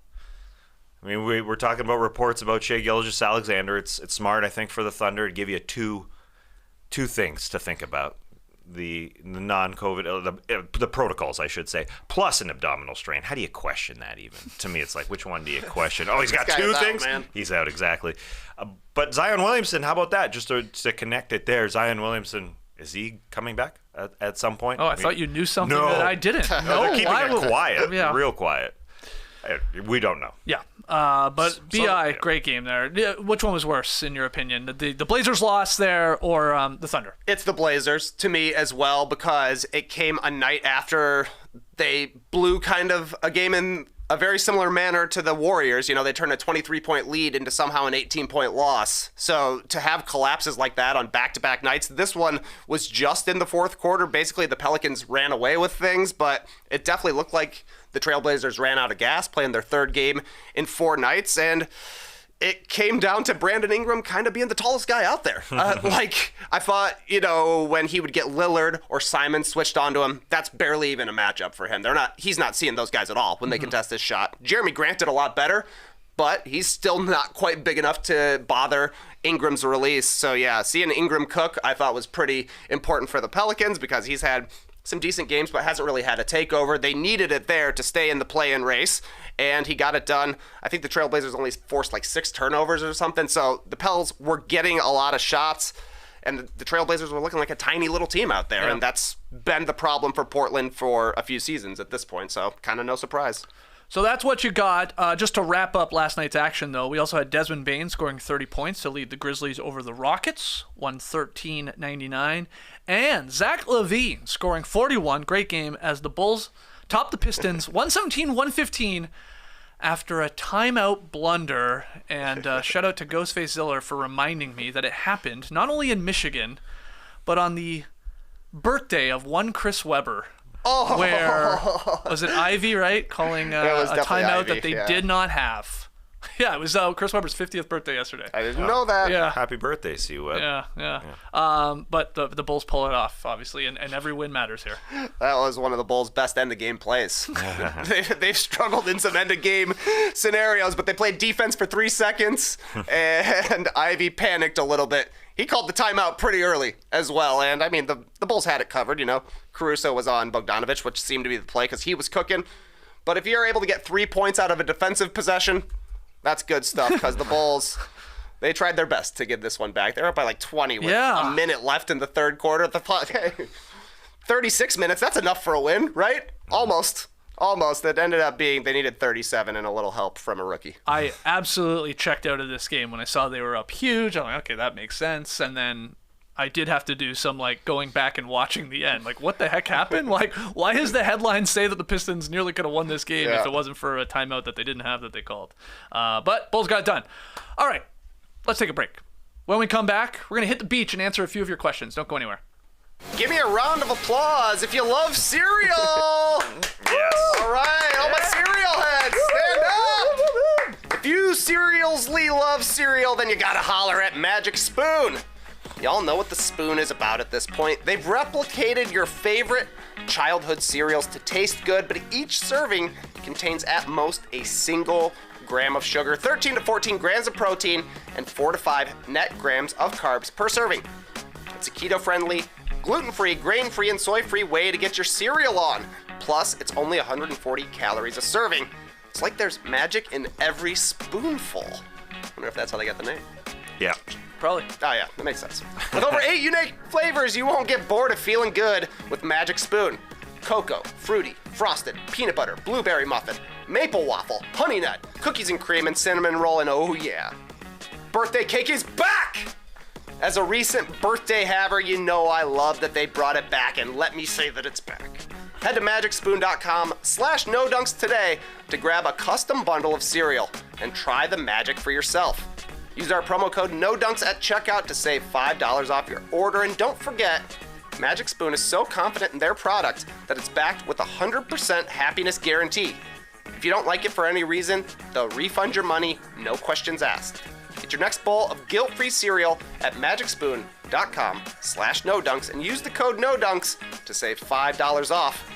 Speaker 3: I mean, we're talking about reports about Shai Gilgeous-Alexander. It's smart, I think, for the Thunder to give you two things to think about. The non-COVID, the protocols, I should say, plus an abdominal strain. How do you question that even? To me, it's like, which one do you question? Oh, he's got
Speaker 4: This
Speaker 3: two
Speaker 4: guy's out,
Speaker 3: things?
Speaker 4: man.
Speaker 3: He's out, exactly. But Zion Williamson, how about that? Just to connect it there, Zion Williamson Is he coming back at some point?
Speaker 2: Oh, I thought you knew something
Speaker 3: No.
Speaker 2: that I didn't.
Speaker 3: No, they're keeping it quiet.
Speaker 2: Yeah.
Speaker 3: Real quiet. We don't know.
Speaker 2: Yeah. But BI, great game there. Which one was worse, in your opinion? The Blazers lost there or the Thunder?
Speaker 4: It's the Blazers to me as well, because it came a night after they blew kind of a game in a very similar manner to the Warriors. You know, they turned a 23-point lead into somehow an 18-point loss. So to have collapses like that on back-to-back nights, this one was just in the fourth quarter. Basically, the Pelicans ran away with things, but it definitely looked like the Trailblazers ran out of gas, playing their third game in 4 nights, and it came down to Brandon Ingram kind of being the tallest guy out there. Like, I thought, you know, when he would get Lillard or Simon switched onto him, that's barely even a matchup for him. He's not seeing those guys at all when they contest his shot. Jeremy Grant did a lot better, but he's still not quite big enough to bother Ingram's release. So yeah, seeing Ingram cook, I thought was pretty important for the Pelicans, because he's had some decent games, but hasn't really had a takeover. They needed it there to stay in the play-in race, and he got it done. I think the Trailblazers only forced like 6 turnovers or something, so the Pels were getting a lot of shots, and the Trailblazers were looking like a tiny little team out there, and that's been the problem for Portland for a few seasons at this point, so kind of no surprise.
Speaker 2: So that's what you got. Just to wrap up last night's action, though, we also had Desmond Bane scoring 30 points to lead the Grizzlies over the Rockets, 113-99. And Zach LaVine scoring 41. Great game as the Bulls topped the Pistons 117-115 after a timeout blunder. And shout out to Ghostface Ziller for reminding me that it happened not only in Michigan, but on the birthday of one Chris Webber.
Speaker 4: Oh.
Speaker 2: Where was it Ivy, right? Calling a timeout
Speaker 4: Ivy,
Speaker 2: that they did not have. Yeah, it was Chris Webber's 50th birthday yesterday.
Speaker 4: I didn't know that.
Speaker 2: Yeah.
Speaker 3: Happy birthday, C-Web.
Speaker 2: Yeah. But the Bulls pull it off, obviously, and every win matters here.
Speaker 4: That was one of the Bulls' best end-of-game plays. They've struggled in some end-of-game scenarios, but they played defense for 3 seconds, and Ivy panicked a little bit. He called the timeout pretty early as well, and I mean, the Bulls had it covered, you know. Caruso was on Bogdanovich, which seemed to be the play because he was cooking. But if you're able to get 3 points out of a defensive possession, that's good stuff, because the Bulls, they tried their best to give this one back. They're up by like 20 with a minute left in the third quarter. 36 minutes, that's enough for a win, right? Almost. It ended up being they needed 37 and a little help from a rookie.
Speaker 2: I absolutely checked out of this game when I saw they were up huge. I'm like, okay, that makes sense. And then I did have to do some like going back and watching the end. Like, what the heck happened? Like, why does the headline say that the Pistons nearly could have won this game if it wasn't for a timeout that they didn't have that they called? But Bulls got it done. All right, let's take a break. When we come back, we're going to hit the beach and answer a few of your questions. Don't go anywhere.
Speaker 4: Give me a round of applause if you love cereal.
Speaker 3: Yes.
Speaker 4: All right, all my cereal heads, stand up. If you cerealsly love cereal, then you gotta holler at Magic Spoon. Y'all know what the spoon is about at this point. They've replicated your favorite childhood cereals to taste good, but each serving contains at most a single gram of sugar, 13 to 14 grams of protein, and 4 to 5 net grams of carbs per serving. It's a keto-friendly, gluten-free, grain-free, and soy-free way to get your cereal on. Plus, it's only 140 calories a serving. It's like there's magic in every spoonful. I wonder if that's how they got the name.
Speaker 3: Yeah.
Speaker 2: Probably.
Speaker 4: Oh yeah, that makes sense. With over 8 unique flavors, you won't get bored of feeling good with Magic Spoon. Cocoa, fruity, frosted, peanut butter, blueberry muffin, maple waffle, honey nut, cookies and cream, and cinnamon roll, and oh yeah, birthday cake is back! As a recent birthday haver, you know I love that they brought it back, and let me say that it's back. Head to magicspoon.com/nodunks today to grab a custom bundle of cereal and try the magic for yourself. Use our promo code NODUNKS at checkout to save $5 off your order, and don't forget, Magic Spoon is so confident in their product that it's backed with a 100% happiness guarantee. If you don't like it for any reason, they'll refund your money, no questions asked. Get your next bowl of guilt-free cereal at magicspoon.com/nodunks and use the code NODUNKS to save $5 off.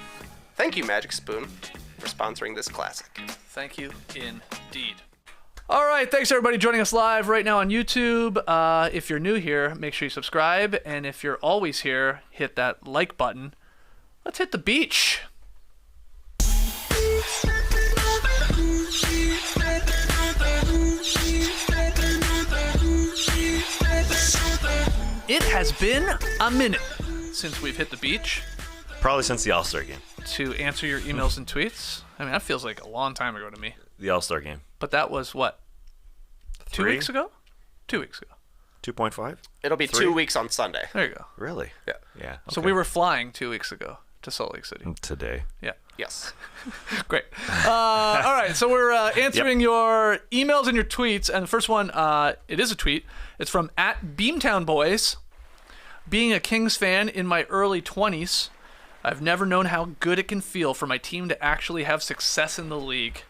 Speaker 4: Thank you, Magic Spoon, for sponsoring this classic.
Speaker 2: Thank you indeed. All right, thanks everybody joining us live right now on YouTube. If you're new here, make sure you subscribe, and if you're always here, hit that like button. Let's hit the beach. It has been a minute since we've hit the beach
Speaker 3: Probably since the All-Star game.
Speaker 2: to answer your emails and tweets. I mean, that feels like a long time ago to me.
Speaker 3: The All-Star game.
Speaker 2: But that was what? 2
Speaker 3: 3?
Speaker 2: weeks ago? 2 weeks ago.
Speaker 3: 2.5?
Speaker 4: It'll be 2 weeks on Sunday.
Speaker 2: There you go.
Speaker 3: Really?
Speaker 4: Yeah.
Speaker 3: Yeah.
Speaker 2: So
Speaker 3: okay.
Speaker 2: we were flying 2 weeks ago to Salt Lake City.
Speaker 3: Today.
Speaker 2: Yeah.
Speaker 4: Yes.
Speaker 2: Great. All right, so we're answering your emails and your tweets, and the first one, it is a tweet. It's from @BeamtownBoys. Being a Kings fan in my early 20s, I've never known how good it can feel for my team to actually have success in the league.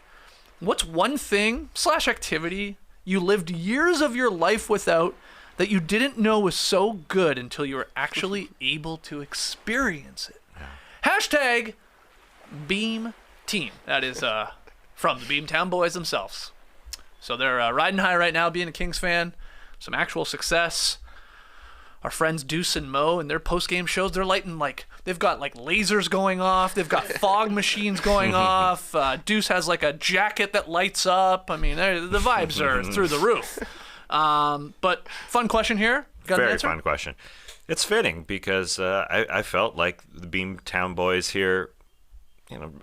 Speaker 2: What's one thing / activity you lived years of your life without that you didn't know was so good until you were actually able to experience it? Hashtag Beam Team. That is from the Beamtown Boys themselves. So they're riding high right now, being a Kings fan. Some actual success. Our friends Deuce and Mo in their post-game shows, they're lighting they've got lasers going off. They've got fog machines going off. Deuce has a jacket that lights up. I mean, the vibes are through the roof. But fun question here. Got an
Speaker 3: Very
Speaker 2: answer?
Speaker 3: fun question. It's fitting because I felt like the Beamtown Boys here,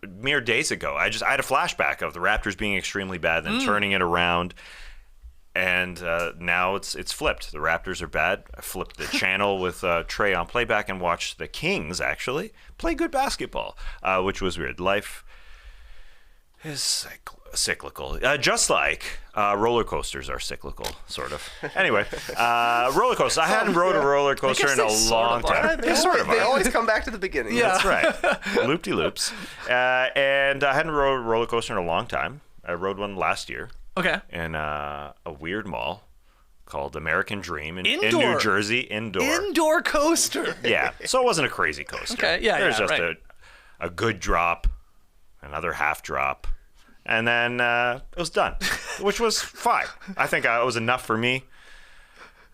Speaker 3: mere days ago. I had a flashback of the Raptors being extremely bad, then turning it around, and now it's flipped. The Raptors are bad. I flipped the channel with Trey on playback and watched the Kings actually play good basketball, which was weird. Life is cyclical, just like roller coasters are cyclical, sort of. Anyway, roller coaster. I hadn't rode a roller coaster in a long time.
Speaker 4: They always come back to the beginning.
Speaker 2: Yeah.
Speaker 3: That's right. Loop-de-loops. And I hadn't rode a roller coaster in a long time. I rode one last year
Speaker 2: Okay.
Speaker 3: in a weird mall called American Dream in
Speaker 2: Indoor.
Speaker 3: New Jersey.
Speaker 2: Indoor coaster.
Speaker 3: Yeah. So it wasn't a crazy coaster.
Speaker 2: Okay, yeah,
Speaker 3: There's
Speaker 2: yeah,
Speaker 3: just
Speaker 2: right.
Speaker 3: a good drop, another half drop, and then it was done, which was fine. I think it was enough for me.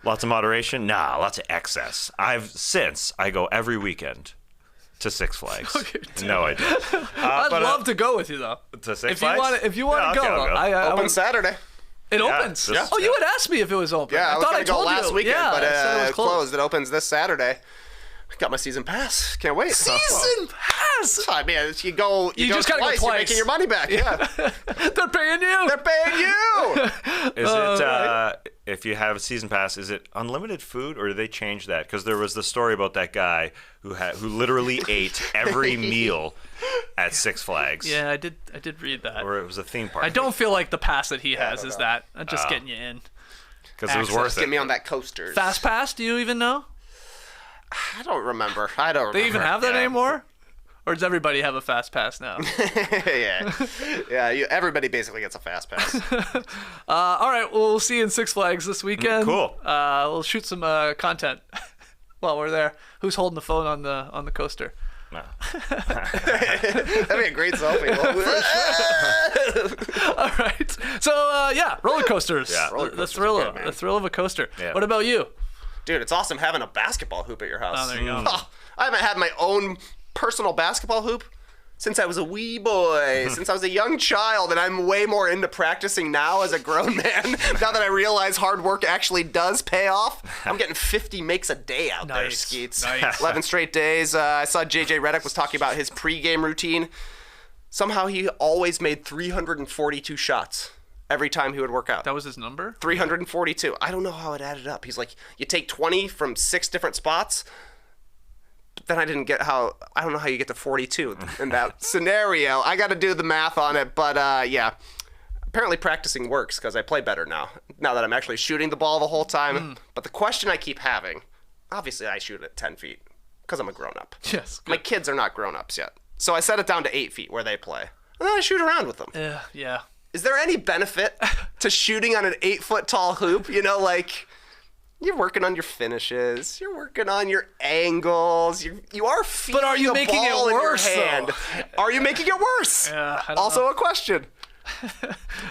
Speaker 3: Lots of moderation? Nah, lots of excess. I go every weekend to Six Flags.
Speaker 2: Okay.
Speaker 3: No, I don't.
Speaker 2: I'd love to go with you though.
Speaker 3: To Six
Speaker 2: If
Speaker 3: Flags?
Speaker 2: you want to
Speaker 3: Yeah,
Speaker 2: go,
Speaker 3: okay, I'll go.
Speaker 2: I
Speaker 4: Open
Speaker 2: would-
Speaker 4: Saturday.
Speaker 2: it
Speaker 3: Yeah,
Speaker 2: opens.
Speaker 3: just-
Speaker 2: Oh, you had asked me if it was open.
Speaker 4: Yeah, I was
Speaker 2: thought
Speaker 4: going to go
Speaker 2: told
Speaker 4: last
Speaker 2: you.
Speaker 4: weekend,
Speaker 2: Yeah,
Speaker 4: but
Speaker 2: I said it was
Speaker 4: closed. It opens this Saturday. Got my season pass. Can't wait.
Speaker 2: Season pass.
Speaker 4: I mean, you go
Speaker 2: just gotta go
Speaker 4: twice. You're
Speaker 2: twice.
Speaker 4: making your money back. Yeah.
Speaker 2: They're paying you.
Speaker 4: They're paying you.
Speaker 3: Is it, if you have a season pass, is it unlimited food or do they change that? Because there was the story about that guy who literally ate every meal at Six Flags.
Speaker 2: Yeah, I did read that.
Speaker 3: Or it was a theme park.
Speaker 2: I don't feel like the pass that he has is that. I'm just getting you in.
Speaker 3: Because it was
Speaker 2: access.
Speaker 3: worth
Speaker 4: Just
Speaker 3: it.
Speaker 4: get me on that coaster.
Speaker 2: Fast pass? Do you even know?
Speaker 4: I don't remember.
Speaker 2: They even have that
Speaker 3: Yeah.
Speaker 2: anymore? Or does everybody have a fast pass now?
Speaker 4: yeah. Everybody basically gets a fast pass.
Speaker 2: All right, well, we'll see you in Six Flags this weekend.
Speaker 3: Cool.
Speaker 2: We'll shoot some content while we're there. Who's holding the phone on the coaster?
Speaker 3: No.
Speaker 4: That'd be a great selfie.
Speaker 2: All right. So roller coasters.
Speaker 3: Yeah.
Speaker 4: Roller
Speaker 2: the
Speaker 4: coasters
Speaker 2: thrill
Speaker 4: are
Speaker 2: of
Speaker 4: good, man.
Speaker 2: the thrill of a coaster.
Speaker 3: Yeah.
Speaker 2: What about you?
Speaker 4: Dude, it's awesome having a basketball hoop at your house.
Speaker 2: Oh, there you go.
Speaker 4: Oh, I haven't had my own personal basketball hoop since I was a wee boy, since I was a young child, and I'm way more into practicing now as a grown man. Now that I realize hard work actually does pay off, I'm getting 50 makes a day out there,
Speaker 2: Nice.
Speaker 4: Skeets.
Speaker 2: Nice.
Speaker 4: 11 straight days. I saw JJ Redick was talking about his pregame routine. Somehow he always made 342 shots every time he would work out.
Speaker 2: That was his number?
Speaker 4: 342. I don't know how it added up. He's like, you take 20 from 6 different spots. But then I don't know how you get to 42 in that scenario. I got to do the math on it, but yeah. Apparently practicing works because I play better now that I'm actually shooting the ball the whole time. But the question I keep having, obviously I shoot at 10 feet because I'm a grown-up.
Speaker 2: Yes.
Speaker 4: My kids are not grown-ups yet. So I set it down to 8 feet where they play. And then I shoot around with them.
Speaker 2: Yeah.
Speaker 4: Is there any benefit to shooting on an 8-foot tall hoop? You're working on your finishes. You're working on your angles. You are feeling
Speaker 2: But are you
Speaker 4: the
Speaker 2: making it
Speaker 4: ball in your
Speaker 2: worse,
Speaker 4: hand.
Speaker 2: though?
Speaker 4: Are you making it worse?
Speaker 2: Yeah, I don't
Speaker 4: also
Speaker 2: know.
Speaker 4: a question.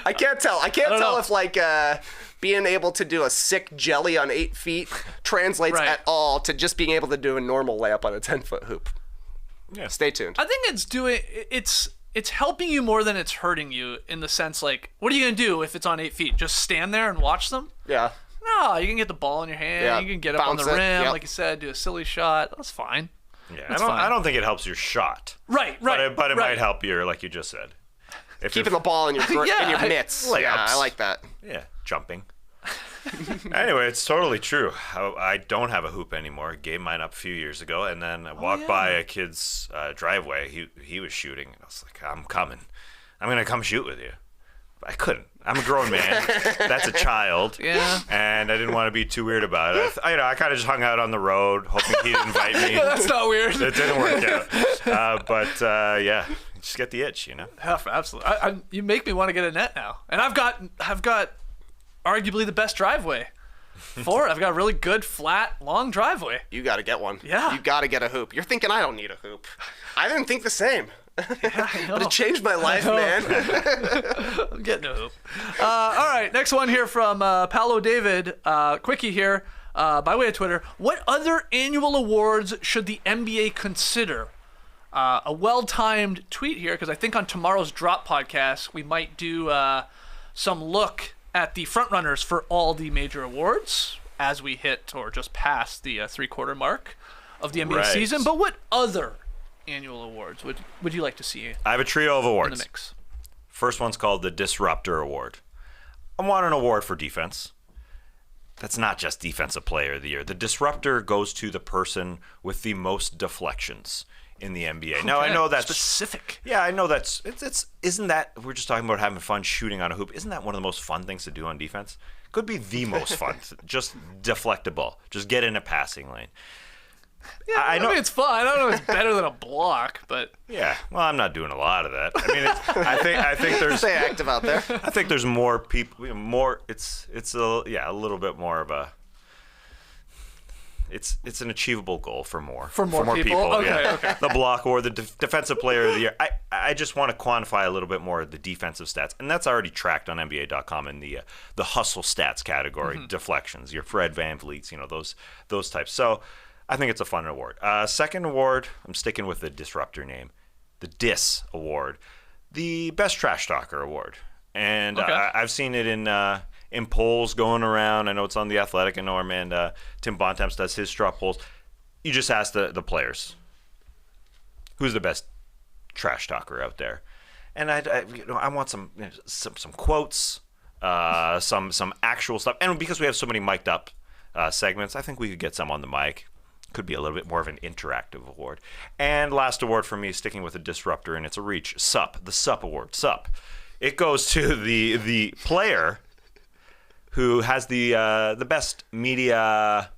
Speaker 4: I can't tell. I can't
Speaker 2: don't
Speaker 4: tell
Speaker 2: know.
Speaker 4: if being able to do a sick jelly on 8 feet translates
Speaker 2: Right.
Speaker 4: at all to just being able to do a normal layup on a 10-foot hoop.
Speaker 3: Yeah.
Speaker 4: Stay tuned.
Speaker 2: I think it's helping you more than it's hurting you in the sense what are you going to do if it's on 8 feet? Just stand there and watch them?
Speaker 4: Yeah.
Speaker 2: No, you can get the ball in your hand.
Speaker 4: Yeah,
Speaker 2: You can get up on the
Speaker 4: bounce it,
Speaker 2: rim,
Speaker 4: yep.
Speaker 2: like you said, do a silly shot. That's fine.
Speaker 3: Yeah,
Speaker 2: That's fine.
Speaker 3: I don't think it helps your shot.
Speaker 2: Right.
Speaker 3: But it
Speaker 2: right.
Speaker 3: might help your, like you just said. If
Speaker 4: Keeping
Speaker 3: you're-
Speaker 4: the ball in your in your mitts.
Speaker 3: layups.
Speaker 4: Yeah, I like that.
Speaker 3: Yeah, jumping. Anyway, it's totally true. I don't have a hoop anymore. I gave mine up a few years ago, and then I walked by a kid's driveway. He was shooting, and I was like, I'm coming. I'm going to come shoot with you. But I couldn't. I'm a grown man. That's a child.
Speaker 2: Yeah.
Speaker 3: And I didn't want to be too weird about it. I kind of just hung out on the road, hoping he'd invite me.
Speaker 2: That's not weird.
Speaker 3: It didn't work out. But yeah, just get the itch, you know?
Speaker 2: Yeah, absolutely. You make me want to get a net now, and I've got arguably the best driveway for it. I've got a really good, flat, long driveway.
Speaker 4: You got to get one.
Speaker 2: Yeah.
Speaker 4: You got to get a hoop. You're thinking I don't need a hoop. I didn't think the same.
Speaker 2: Yeah, I know.
Speaker 4: But it changed my life, man.
Speaker 2: I'm getting a hoop. All right, next one here from Paolo David. Quickie here, by way of Twitter. What other annual awards should the NBA consider? A well-timed tweet here, because I think on tomorrow's Drop podcast, we might do some look at the frontrunners for all the major awards as we hit or just past the three-quarter mark of the NBA
Speaker 3: Right.
Speaker 2: season. But what other annual awards would you like to see
Speaker 3: I have a trio of
Speaker 2: in
Speaker 3: awards.
Speaker 2: the mix?
Speaker 3: First one's called the Disruptor Award. I want an award for defense. That's not just Defensive Player of the Year. The Disruptor goes to the person with the most deflections in the NBA. Now, I
Speaker 2: Okay,
Speaker 3: know that's
Speaker 2: specific.
Speaker 3: Yeah, I know that's it's isn't that we're just talking about having fun shooting on a hoop? Isn't that one of the most fun things to do on defense? Could be the most fun. Just deflect a ball. Just get in a passing lane.
Speaker 2: Yeah, I
Speaker 3: know-
Speaker 2: mean, it's fun. I don't know if it's better than a block, but
Speaker 3: Yeah, well, I'm not doing a lot of that. I mean, I think there's
Speaker 4: Stay active out there.
Speaker 3: I think there's more people, more. It's a little bit more of a. It's an achievable goal for more
Speaker 2: people? Okay, okay.
Speaker 3: The block or the defensive player of the year. I just want to quantify a little bit more of the defensive stats, and that's already tracked on NBA.com in the hustle stats category, deflections, your Fred VanVleets, those types. So I think it's a fun award. Second award, I'm sticking with the disruptor name, the DIS Award, the Best Trash Talker Award, and
Speaker 2: Okay.
Speaker 3: I've seen it in polls going around. I know it's on The Athletic. I know our man Tim Bontemps does his straw polls. You just ask the players, who's the best trash talker out there? And I want some quotes, some actual stuff. And because we have so many mic'd up segments, I think we could get some on the mic. Could be a little bit more of an interactive award. And last award for me, sticking with a disruptor, and it's a reach. SUP, the SUP Award. SUP. It goes to the player who has the best media,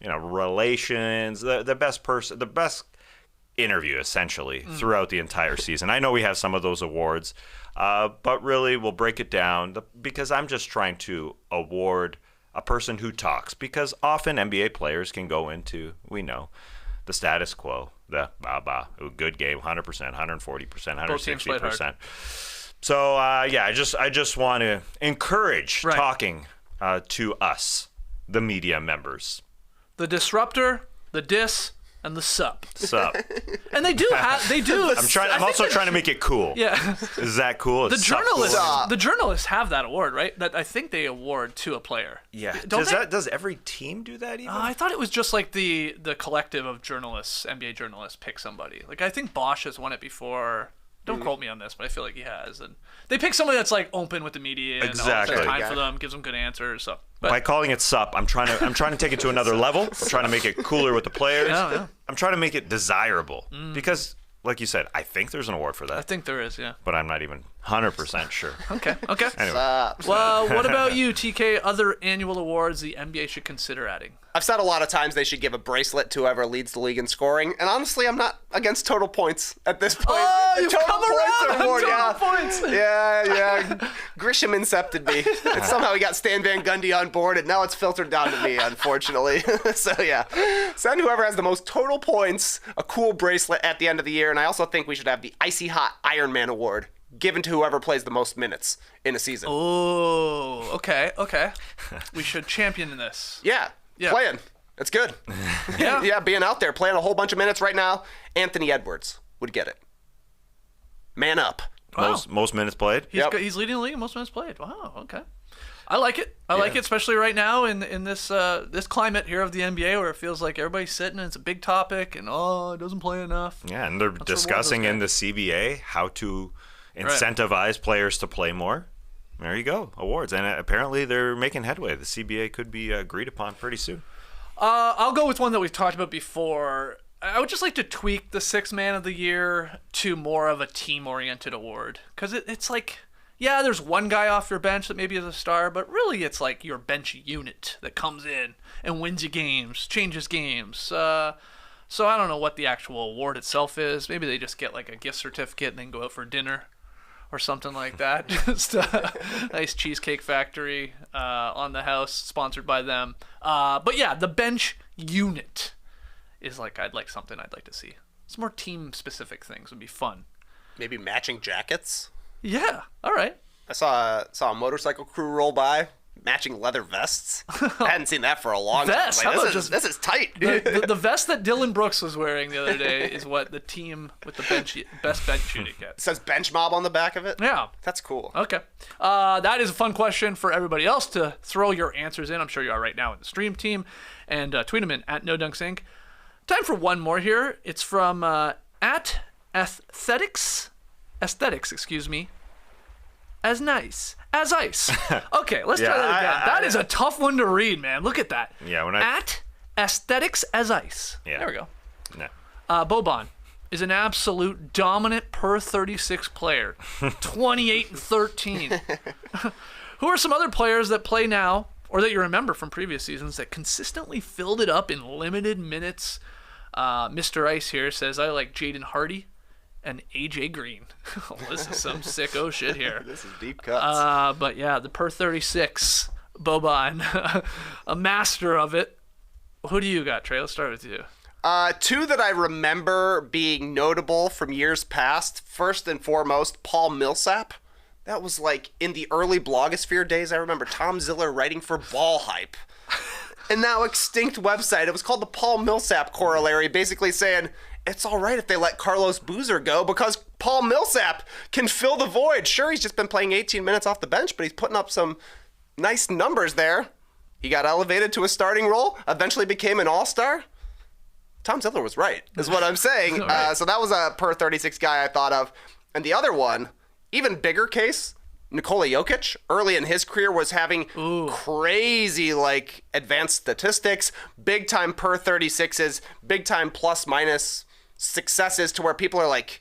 Speaker 3: relations, the best person, the best interview essentially throughout the entire season. I know we have some of those awards, but really we'll break it down because I'm just trying to award a person who talks, because often NBA players can go into, we know, the status quo, the good game, 100%, 140%, 160%. So I just want to encourage talking to us, the media members.
Speaker 2: the disruptor, the dis, and the sup.
Speaker 3: Sup.
Speaker 2: And they do.
Speaker 3: I'm also trying to make it cool.
Speaker 2: Yeah.
Speaker 3: Is that cool?
Speaker 2: The
Speaker 3: Is sup
Speaker 2: journalists,
Speaker 3: cool?
Speaker 2: the journalists have that award, right? That I think they award to a player.
Speaker 3: Yeah.
Speaker 2: Don't they?
Speaker 3: Does every team do that even?
Speaker 2: I thought it was just like the collective of journalists, NBA journalists, pick somebody. Like I think Bosch has won it before. Don't quote me on this, but I feel like he has. And they pick somebody that's like open with the media and
Speaker 3: Exactly.
Speaker 2: all time for them, gives them good answers. So, but
Speaker 3: By calling it sup, I'm trying to take it to another level. I'm trying to make it cooler with the players.
Speaker 2: Yeah.
Speaker 3: I'm trying to make it desirable because, like you said, I think there's an award for
Speaker 2: I
Speaker 3: that,
Speaker 2: think there is, yeah.
Speaker 3: but I'm not even 100% sure.
Speaker 2: Okay.
Speaker 3: Anyway,
Speaker 2: Well, what about you, TK? Other annual awards the NBA should consider adding?
Speaker 4: I've said a lot of times they should give a bracelet to whoever leads the league in scoring, and honestly, I'm not against total points at this point.
Speaker 2: Oh,
Speaker 4: The
Speaker 2: you've
Speaker 4: total
Speaker 2: come
Speaker 4: points
Speaker 2: around
Speaker 4: award,
Speaker 2: on
Speaker 4: yeah.
Speaker 2: total points.
Speaker 4: Yeah. Grisham incepted me. And somehow we got Stan Van Gundy on board, and now it's filtered down to me, unfortunately. So, yeah. Send whoever has the most total points a cool bracelet at the end of the year, and I also think we should have the Icy Hot Iron Man Award given to whoever plays the most minutes in a season.
Speaker 2: Oh, okay. We should champion this.
Speaker 4: Yeah. Playing. It's good.
Speaker 2: Yeah.
Speaker 4: Yeah, being out there, playing a whole bunch of minutes right now. Anthony Edwards would get it. Man up.
Speaker 2: Wow.
Speaker 3: most minutes played.
Speaker 2: He's leading the league in most minutes played. Wow, okay. I like it. I like it, especially right now in this this climate here of the NBA where it feels like everybody's sitting and it's a big topic and it doesn't play enough.
Speaker 3: Yeah, and they're discussing in the CBA how to incentivize players to play more. There you go, awards. And apparently they're making headway. The CBA could be agreed upon pretty soon.
Speaker 2: I'll go with one that we've talked about before. I would just like to tweak the Sixth Man of the Year to more of a team-oriented award. Because it's like, yeah, there's one guy off your bench that maybe is a star, but really it's like your bench unit that comes in and wins you games, changes games. So I don't know what the actual award itself is. Maybe they just get like a gift certificate and then go out for dinner or something like that. Just a nice Cheesecake Factory on the house, sponsored by them. But yeah, the bench unit is like I'd like to see. Some more team-specific things would be fun.
Speaker 4: Maybe matching jackets.
Speaker 2: Yeah, all right.
Speaker 4: I saw a motorcycle crew roll by, matching leather vests. I hadn't seen that for a long time.
Speaker 2: Vest?
Speaker 4: Like,
Speaker 2: How
Speaker 4: this
Speaker 2: about
Speaker 4: is tight.
Speaker 2: The vest that Dylan Brooks was wearing the other day is what the team with the best bench unit
Speaker 4: It
Speaker 2: gets.
Speaker 4: says bench mob on the back of it.
Speaker 2: Yeah.
Speaker 4: That's cool.
Speaker 2: Okay. That is a fun question for everybody else to throw your answers in. I'm sure you are right now in the stream team. And tweet them in at NoDunksInc. Time for one more here. It's from at Aesthetics, excuse me. As nice as ice. Okay, let's try that again. That is a tough one to read, man. Look at that.
Speaker 3: Yeah,
Speaker 2: At Aesthetics as ice.
Speaker 3: Yeah.
Speaker 2: There we go.
Speaker 3: No.
Speaker 2: Boban is an absolute dominant per 36 player. 28 and 13. Who are some other players that play now, or that you remember from previous seasons, that consistently filled it up in limited minutes? Mr. Ice here says, I like Jaden Hardy and AJ Green. Oh, this is some sicko shit here.
Speaker 4: This is deep cuts.
Speaker 2: But yeah, the per 36 Boban, a master of it. Who do you got, Trey? Let's start with you.
Speaker 4: Two that I remember being notable from years past. First and foremost, Paul Millsap. That was like in the early blogosphere days. I remember Tom Ziller writing for Ball Hype. And now extinct website. It was called the Paul Millsap Corollary, basically saying it's all right if they let Carlos Boozer go because Paul Millsap can fill the void. Sure, he's just been playing 18 minutes off the bench, but he's putting up some nice numbers there. He got elevated to a starting role, eventually became an all-star. Tom Ziller was right, is what I'm saying.
Speaker 2: Right.
Speaker 4: So that was a per 36 guy I thought of. And the other one, even bigger case, Nikola Jokic, early in his career, was having crazy, like, advanced statistics, big-time per 36s, big-time plus-minus successes to where people are like,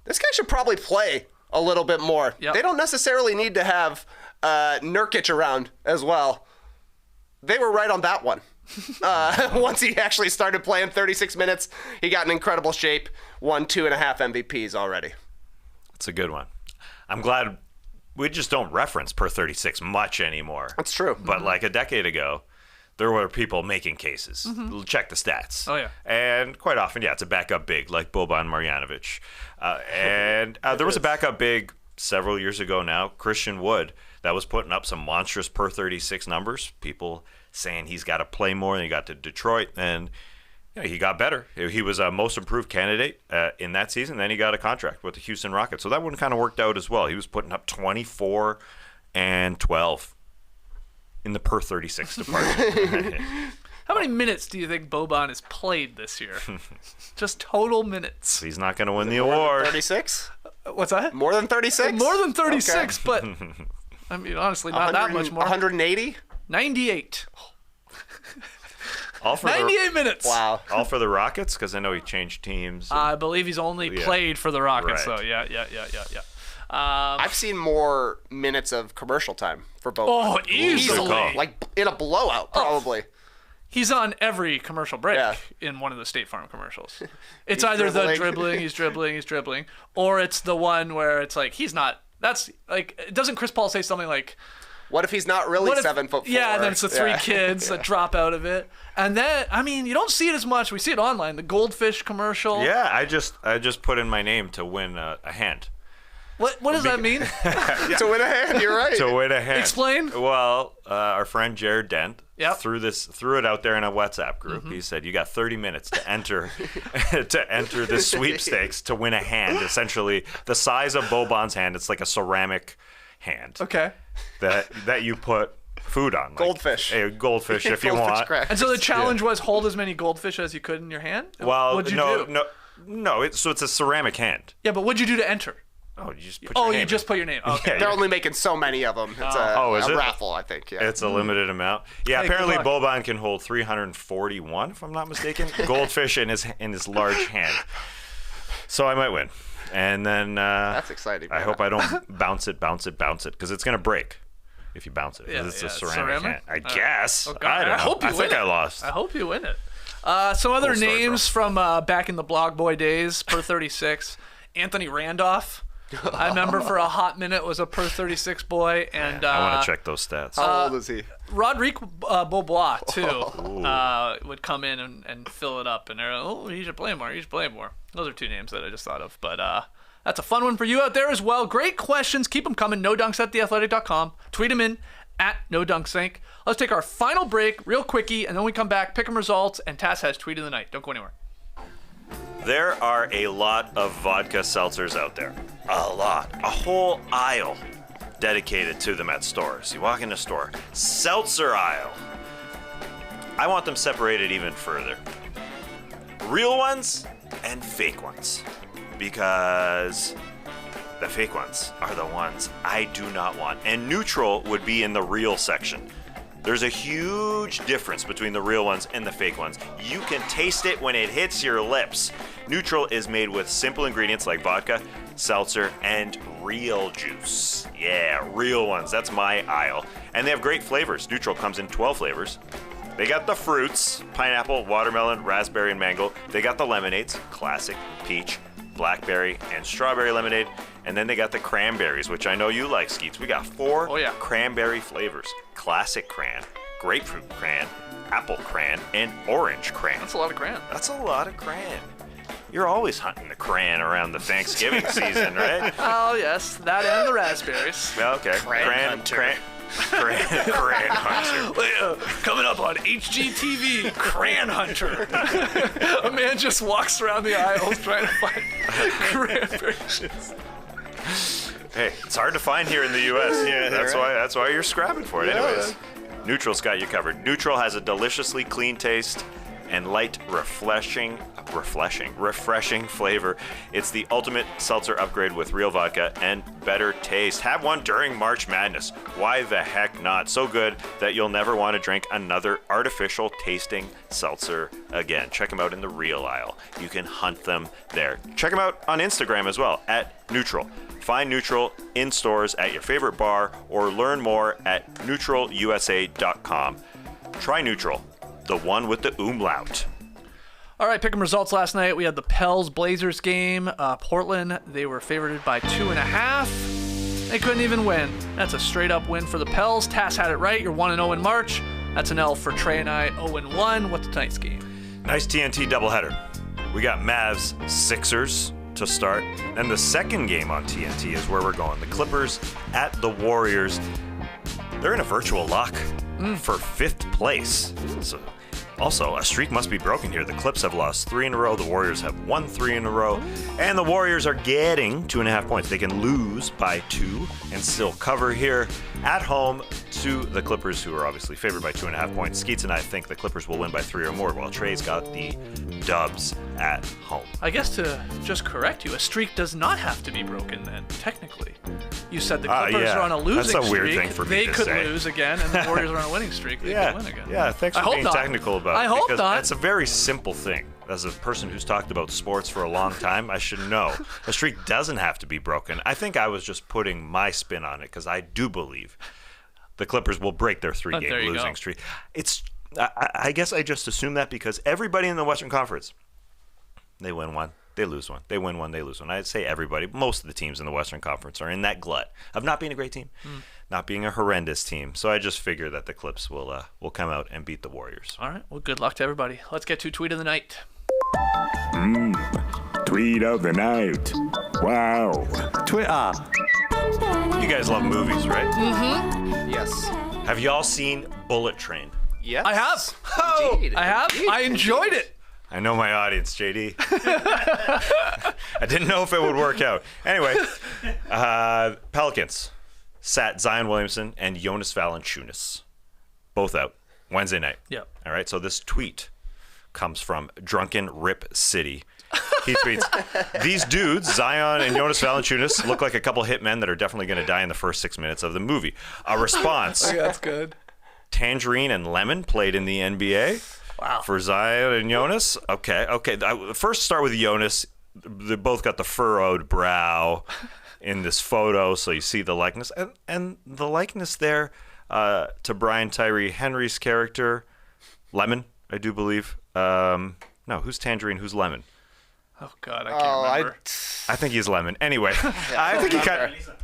Speaker 4: this guy should probably play a little bit more.
Speaker 2: Yep.
Speaker 4: They don't necessarily need to have Nurkic around as well. They were right on that one. Once he actually started playing 36 minutes, he got in incredible shape, won 2.5 MVPs already.
Speaker 3: It's a good one. I'm glad we just don't reference per 36 much anymore.
Speaker 4: That's true.
Speaker 3: But like a decade ago, there were people making cases. Check the stats.
Speaker 2: Oh, yeah.
Speaker 3: And quite often, it's a backup big like Boban Marjanovic. And there was a backup big several years ago now, Christian Wood, that was putting up some monstrous per 36 numbers. People saying he's got to play more. And he got to Detroit, and he got better. He was a most improved candidate in that season. Then he got a contract with the Houston Rockets. So that one kind of worked out as well. He was putting up 24 and 12 in the per 36 department.
Speaker 2: How many minutes do you think Boban has played this year? Just total minutes.
Speaker 3: He's not going to win the award.
Speaker 4: 36?
Speaker 2: What's that?
Speaker 4: More than 36?
Speaker 2: More than 36,
Speaker 4: Okay.
Speaker 2: but I mean, honestly, not that much more.
Speaker 4: 180?
Speaker 2: 98.
Speaker 3: All for
Speaker 2: 98 minutes.
Speaker 4: Wow.
Speaker 3: All for the Rockets, because I know he changed teams.
Speaker 2: I believe he's only played for the Rockets,
Speaker 3: Right.
Speaker 2: though. Yeah.
Speaker 4: I've seen more minutes of commercial time for both.
Speaker 2: Oh,
Speaker 3: Good
Speaker 2: easily.
Speaker 3: call.
Speaker 4: Like in a blowout, probably.
Speaker 2: He's on every commercial break
Speaker 4: Yeah.
Speaker 2: in one of the State Farm commercials. It's either the
Speaker 4: dribbling.
Speaker 2: he's dribbling, or it's the one where it's like he's not. That's like, doesn't Chris Paul say something like,
Speaker 4: What if he's not really
Speaker 2: what if-
Speaker 4: 7'4"?
Speaker 2: Yeah, and then it's the three kids that drop out of it. And then, I mean, you don't see it as much. We see it online. The Goldfish commercial.
Speaker 3: Yeah, I just put in my name to win a hand.
Speaker 2: What does that mean?
Speaker 4: To win a hand, you're right.
Speaker 3: To win a hand.
Speaker 2: Explain.
Speaker 3: Well, our friend Jared Dent
Speaker 2: Yep.
Speaker 3: threw it out there in a WhatsApp group. He said, you got 30 minutes to enter the sweepstakes to win a hand, essentially the size of Boban's hand. It's like a ceramic hand
Speaker 2: Okay.
Speaker 3: that you put food on. Like
Speaker 4: Goldfish.
Speaker 3: A goldfish if you
Speaker 4: Goldfish
Speaker 3: want.
Speaker 4: crackers.
Speaker 2: And so the challenge was hold as many goldfish as you could in your hand?
Speaker 3: Well,
Speaker 2: What'd you do?
Speaker 3: no. So it's a ceramic hand.
Speaker 2: Yeah, but what'd you do to enter?
Speaker 3: Oh, you just put your name
Speaker 2: you just put your name. Okay.
Speaker 3: Yeah,
Speaker 4: They're only making so many of them. It's a
Speaker 3: is it?
Speaker 4: raffle, I think. Yeah.
Speaker 3: It's a limited amount. Yeah,
Speaker 2: Hey,
Speaker 3: apparently
Speaker 2: good luck.
Speaker 3: Boban can hold 341, if I'm not mistaken, goldfish in his large hand. So I might win. And then
Speaker 4: That's exciting.
Speaker 3: I
Speaker 4: man.
Speaker 3: hope I don't bounce it, because it's gonna break if you bounce it. 'Cause
Speaker 2: Yeah,
Speaker 3: it's
Speaker 2: yeah,
Speaker 3: a ceramic hand. I guess.
Speaker 2: Oh, God.
Speaker 3: I don't know.
Speaker 2: hope you
Speaker 3: I
Speaker 2: win
Speaker 3: think
Speaker 2: it.
Speaker 3: I lost.
Speaker 2: I hope you win it. Some other
Speaker 3: Cool story,
Speaker 2: names from back in the Blog Boy days, per 36. Anthony Randolph. I remember for a hot minute was a per 36 boy. And
Speaker 3: I want to check those stats.
Speaker 4: How old is he?
Speaker 2: Rodrigue Beaubois, too, would come in and fill it up. And they're he should play more. He should play more. Those are two names that I just thought of. But that's a fun one for you out there as well. Great questions. Keep them coming. NoDunks@theathletic.com. Tweet them in at NoDunksInc. Let's take our final break real quickie, and then we come back, pick them results, and Tass has Tweet of the Night. Don't go anywhere.
Speaker 3: There are a lot of vodka seltzers out there. A lot. A whole aisle dedicated to them at stores. You walk in a store, seltzer aisle. I want them separated even further. Real ones and fake ones. Because the fake ones are the ones I do not want. And neutral would be in the real section. There's a huge difference between the real ones and the fake ones. You can taste it when it hits your lips. Neutral is made with simple ingredients like vodka, seltzer, and real juice. Yeah, real ones. That's my aisle. And they have great flavors. Neutral comes in 12 flavors. They got the fruits, pineapple, watermelon, raspberry, and mango. They got the lemonades, classic, peach, blackberry, and strawberry lemonade. And then they got the cranberries, which I know you like, Skeets. We got 4 cranberry flavors. Classic cran, grapefruit cran, apple cran, and orange cran.
Speaker 2: That's a lot of cran.
Speaker 3: That's a lot of cran. You're always hunting the cran around the Thanksgiving season, right?
Speaker 2: Oh, yes. That and the raspberries.
Speaker 3: Okay. Cran hunter. Cran hunter.
Speaker 2: Coming up on HGTV, Cran Hunter. A man just walks around the aisles trying to find cranberries.
Speaker 3: Hey, it's hard to find here in the U.S. Yeah, that's why you're scrapping for it. Anyways, Neutral's got you covered. Neutral has a deliciously clean taste and light, refreshing flavor. It's the ultimate seltzer upgrade with real vodka and better taste. Have one during March Madness. Why the heck not? So good that you'll never want to drink another artificial tasting seltzer again. Check them out in the real aisle. You can hunt them there. Check them out on Instagram as well, at Neutral. Find Neutral in stores at your favorite bar or learn more at neutralusa.com. Try Neutral, the one with the umlaut.
Speaker 2: All right, pick'em results last night. We had the Pels Blazers game. Portland, they were favored by 2.5. They couldn't even win. That's a straight up win for the Pels. Tass had it right. You're 1-0 in March. That's an L for Trey and I, 0-1. What's tonight's game?
Speaker 3: Nice TNT doubleheader. We got Mavs Sixers to start. And the second game on TNT is where we're going. The Clippers at the Warriors. They're in a virtual lock for 5th place. So also, a streak must be broken here. The Clips have lost 3 in a row. The Warriors have won 3 in a row. And the Warriors are getting 2.5 points. They can lose by 2 and still cover here at home to the Clippers, who are obviously favored by 2.5 points. Skeets and I think the Clippers will win by 3 or more, while Trey's got the Dubs at home.
Speaker 2: I guess to just correct you, a streak does not have to be broken then, technically. You said the Clippers are on a losing streak.
Speaker 3: That's a weird thing for me to say.
Speaker 2: They could lose again, and the Warriors are on a winning streak. They could win again.
Speaker 3: Yeah, thanks for being technical about it.
Speaker 2: I hope
Speaker 3: because
Speaker 2: not.
Speaker 3: That's a very simple thing. As a person who's talked about sports for a long time, I should know. A streak doesn't have to be broken. I think I was just putting my spin on it because I do believe the Clippers will break their 3-game losing streak. I guess I just assume that because everybody in the Western Conference, they win one, they lose one. They win one, they lose one. I'd say everybody, most of the teams in the Western Conference are in that glut of not being a great team, not being a horrendous team. So I just figure that the Clips will come out and beat the Warriors.
Speaker 2: All right. Well, good luck to everybody. Let's get to Tweet of the Night.
Speaker 5: Tweet of the night. Wow. Twitter.
Speaker 3: You guys love movies, right?
Speaker 4: Yes.
Speaker 3: Have y'all seen Bullet Train?
Speaker 4: Yes.
Speaker 2: I have.
Speaker 4: Indeed.
Speaker 2: I have. I enjoyed it.
Speaker 3: I know my audience, JD. I didn't know if it would work out. Anyway, Pelicans sat Zion Williamson and Jonas Valanciunas both out Wednesday night.
Speaker 2: Yep.
Speaker 3: All right. So this tweet comes from Drunken Rip City. He tweets, "These dudes, Zion and Jonas Valanciunas, look like a couple hitmen that are definitely going to die in the first 6 minutes of the movie." A response:
Speaker 2: That's good.
Speaker 3: Tangerine and Lemon played in the NBA.
Speaker 2: Wow.
Speaker 3: For Zion and Jonas. Okay. First, start with Jonas. They both got the furrowed brow in this photo, so you see the likeness, and the likeness there to Brian Tyree Henry's character, Lemon, I do believe. No, who's Tangerine? Who's Lemon?
Speaker 2: Oh God, I can't remember.
Speaker 3: I think he's Lemon. Anyway, I think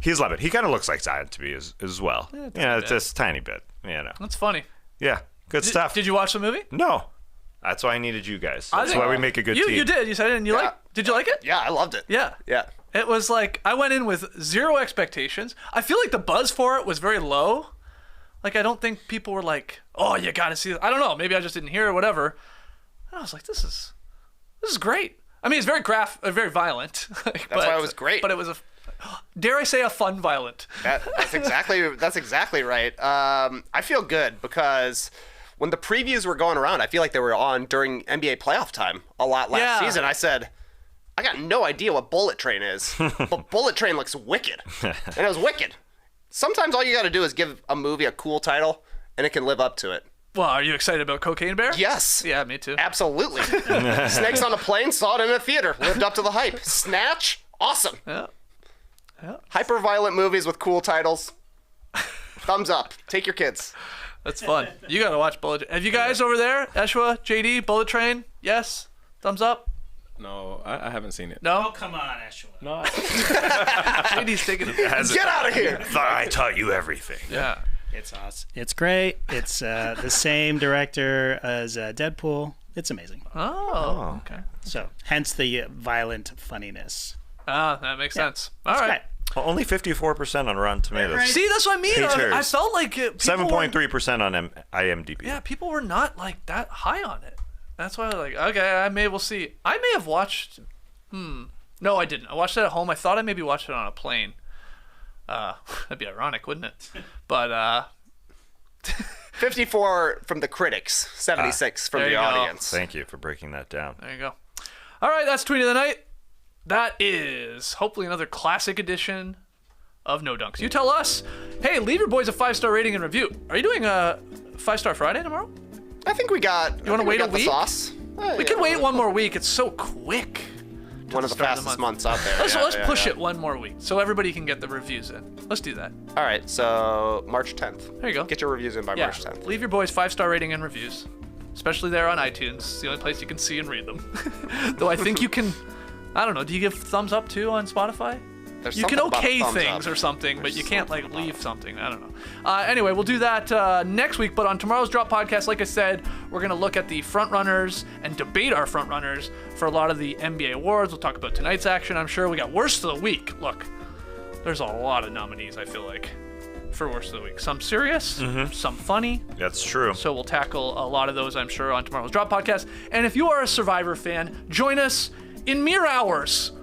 Speaker 3: he's Lemon. He kind of looks like Zion to me as well. Yeah, just a tiny bit.
Speaker 2: That's funny.
Speaker 3: Yeah, good stuff.
Speaker 2: Did you watch the movie?
Speaker 3: No. That's why I needed you guys. That's why we make a good team.
Speaker 2: You did. You said it, and did you like it?
Speaker 4: Yeah, I loved it.
Speaker 2: Yeah.
Speaker 4: Yeah.
Speaker 2: It was like, I went in with zero expectations. I feel like the buzz for it was very low. Like, I don't think people were like, oh, you gotta see it. I don't know. Maybe I just didn't hear it or whatever. And I was like, this is great. I mean, it's very very violent.
Speaker 4: That's why it was great.
Speaker 2: But it was dare I say, a fun violent.
Speaker 4: That's exactly right. I feel good because when the previews were going around, I feel like they were on during NBA playoff time a lot last season. I said, I got no idea what Bullet Train is, but Bullet Train looks wicked. And it was wicked. Sometimes all you got to do is give a movie a cool title, and it can live up to it.
Speaker 2: Well, are you excited about Cocaine Bear?
Speaker 4: Yes.
Speaker 2: Yeah, me too.
Speaker 4: Absolutely. Snakes on a Plane, saw it in a theater, lived up to the hype. Snatch, awesome.
Speaker 2: Yeah.
Speaker 4: Hyper-violent movies with cool titles. Thumbs up. Take your kids.
Speaker 2: That's fun. You got to watch Bullet Train. Have you guys over there, Eshwa, JD, Bullet Train? Yes? Thumbs up?
Speaker 6: No, I haven't seen it.
Speaker 2: No?
Speaker 7: Oh, come on, Ashwa.
Speaker 6: No.
Speaker 2: JD's taking it.
Speaker 4: Get out of here.
Speaker 3: Thought I taught you everything.
Speaker 2: Yeah.
Speaker 7: It's awesome. It's great. It's the same director as Deadpool. It's amazing.
Speaker 2: Oh, okay.
Speaker 7: So, hence the violent funniness.
Speaker 2: Ah, that makes sense. All right.
Speaker 3: Well, only 54% on Rotten Tomatoes.
Speaker 7: Right.
Speaker 2: See, that's what I mean. I felt like
Speaker 3: 7.3% on IMDb.
Speaker 2: Yeah, people were not like that high on it. That's why I was like, okay, we'll see. I may have watched. No, I didn't. I watched it at home. I thought I maybe watched it on a plane. That'd be ironic, wouldn't it? But
Speaker 4: 54 from the critics, 76 from the audience.
Speaker 3: Thank you for breaking that down.
Speaker 2: There you go. All right, that's Tweet of the Night. That is hopefully another classic edition of No Dunks. You tell us, hey, leave your boys a 5-star rating and review. Are you doing a 5-star Friday tomorrow?
Speaker 4: I think we got.
Speaker 2: You want to wait a week?
Speaker 4: Sauce.
Speaker 2: We can wait one more week. It's so quick.
Speaker 4: One of the fastest months out there.
Speaker 2: Let's push it one more week so everybody can get the reviews in. Let's do that.
Speaker 4: All right, so March 10th.
Speaker 2: There you go.
Speaker 4: Get your reviews in by March 10th.
Speaker 2: Leave your boys 5-star rating and reviews, especially there on iTunes. It's the only place you can see and read them. Though I think you can. I don't know. Do you give thumbs up too on Spotify? You can okay things or something, but you can't like leave something. I don't know. Anyway, we'll do that next week. But on tomorrow's Drop podcast, like I said, we're going to look at the front runners and debate our front runners for a lot of the NBA awards. We'll talk about tonight's action. I'm sure we got Worst of the Week. Look, there's a lot of nominees, I feel like, for Worst of the Week. Some serious, some funny.
Speaker 3: That's true.
Speaker 2: So we'll tackle a lot of those, I'm sure, on tomorrow's Drop podcast. And if you are a Survivor fan, join us in mere hours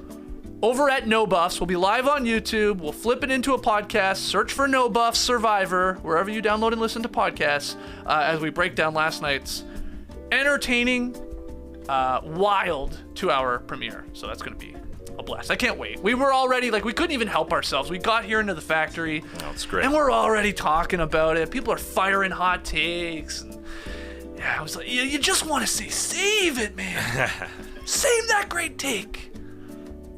Speaker 2: over at No Buffs. We'll be live on YouTube. We'll flip it into a podcast. Search for No Buffs Survivor wherever you download and listen to podcasts as we break down last night's entertaining, wild 2-hour premiere. So that's going to be a blast. I can't wait. We were already, we couldn't even help ourselves. We got here into the factory.
Speaker 3: Oh, it's great.
Speaker 2: And we're already talking about it. People are firing hot takes. And, yeah, I was like, you just want to say, save it, man. Save that great take.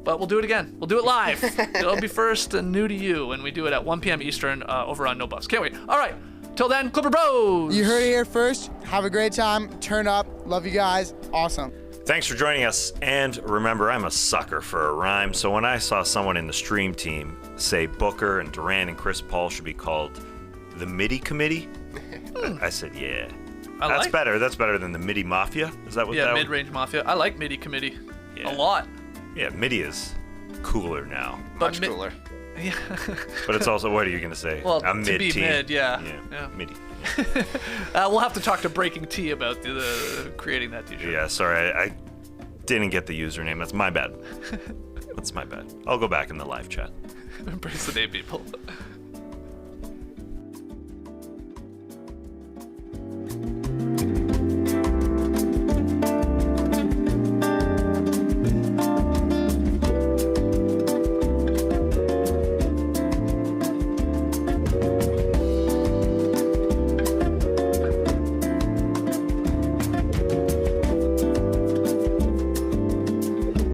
Speaker 2: But we'll do it again. We'll do it live. It'll be first and new to you when we do it at 1 p.m. Eastern over on No Buffs. Can't wait. All right. Till then, Clipper Bros.
Speaker 8: You heard it here first. Have a great time. Turn up. Love you guys. Awesome.
Speaker 3: Thanks for joining us. And remember, I'm a sucker for a rhyme. So when I saw someone in the stream team say Booker and Durant and Chris Paul should be called the MIDI Committee, I said, yeah. That's better. That's better than the MIDI Mafia. Is that what that was?
Speaker 2: Yeah, Mid-Range Mafia. I like MIDI Committee a lot.
Speaker 3: Yeah, MIDI is cooler now.
Speaker 4: Much cooler.
Speaker 2: Yeah.
Speaker 3: But it's also, what are you going to say?
Speaker 2: Well,
Speaker 3: a mid-team.
Speaker 2: To be mid, yeah.
Speaker 3: MIDI.
Speaker 2: We'll have to talk to Breaking Tea about the creating that t-shirt.
Speaker 3: Yeah, sorry. I didn't get the username. That's my bad. That's my bad. I'll go back in the live chat.
Speaker 2: Embrace the day, people.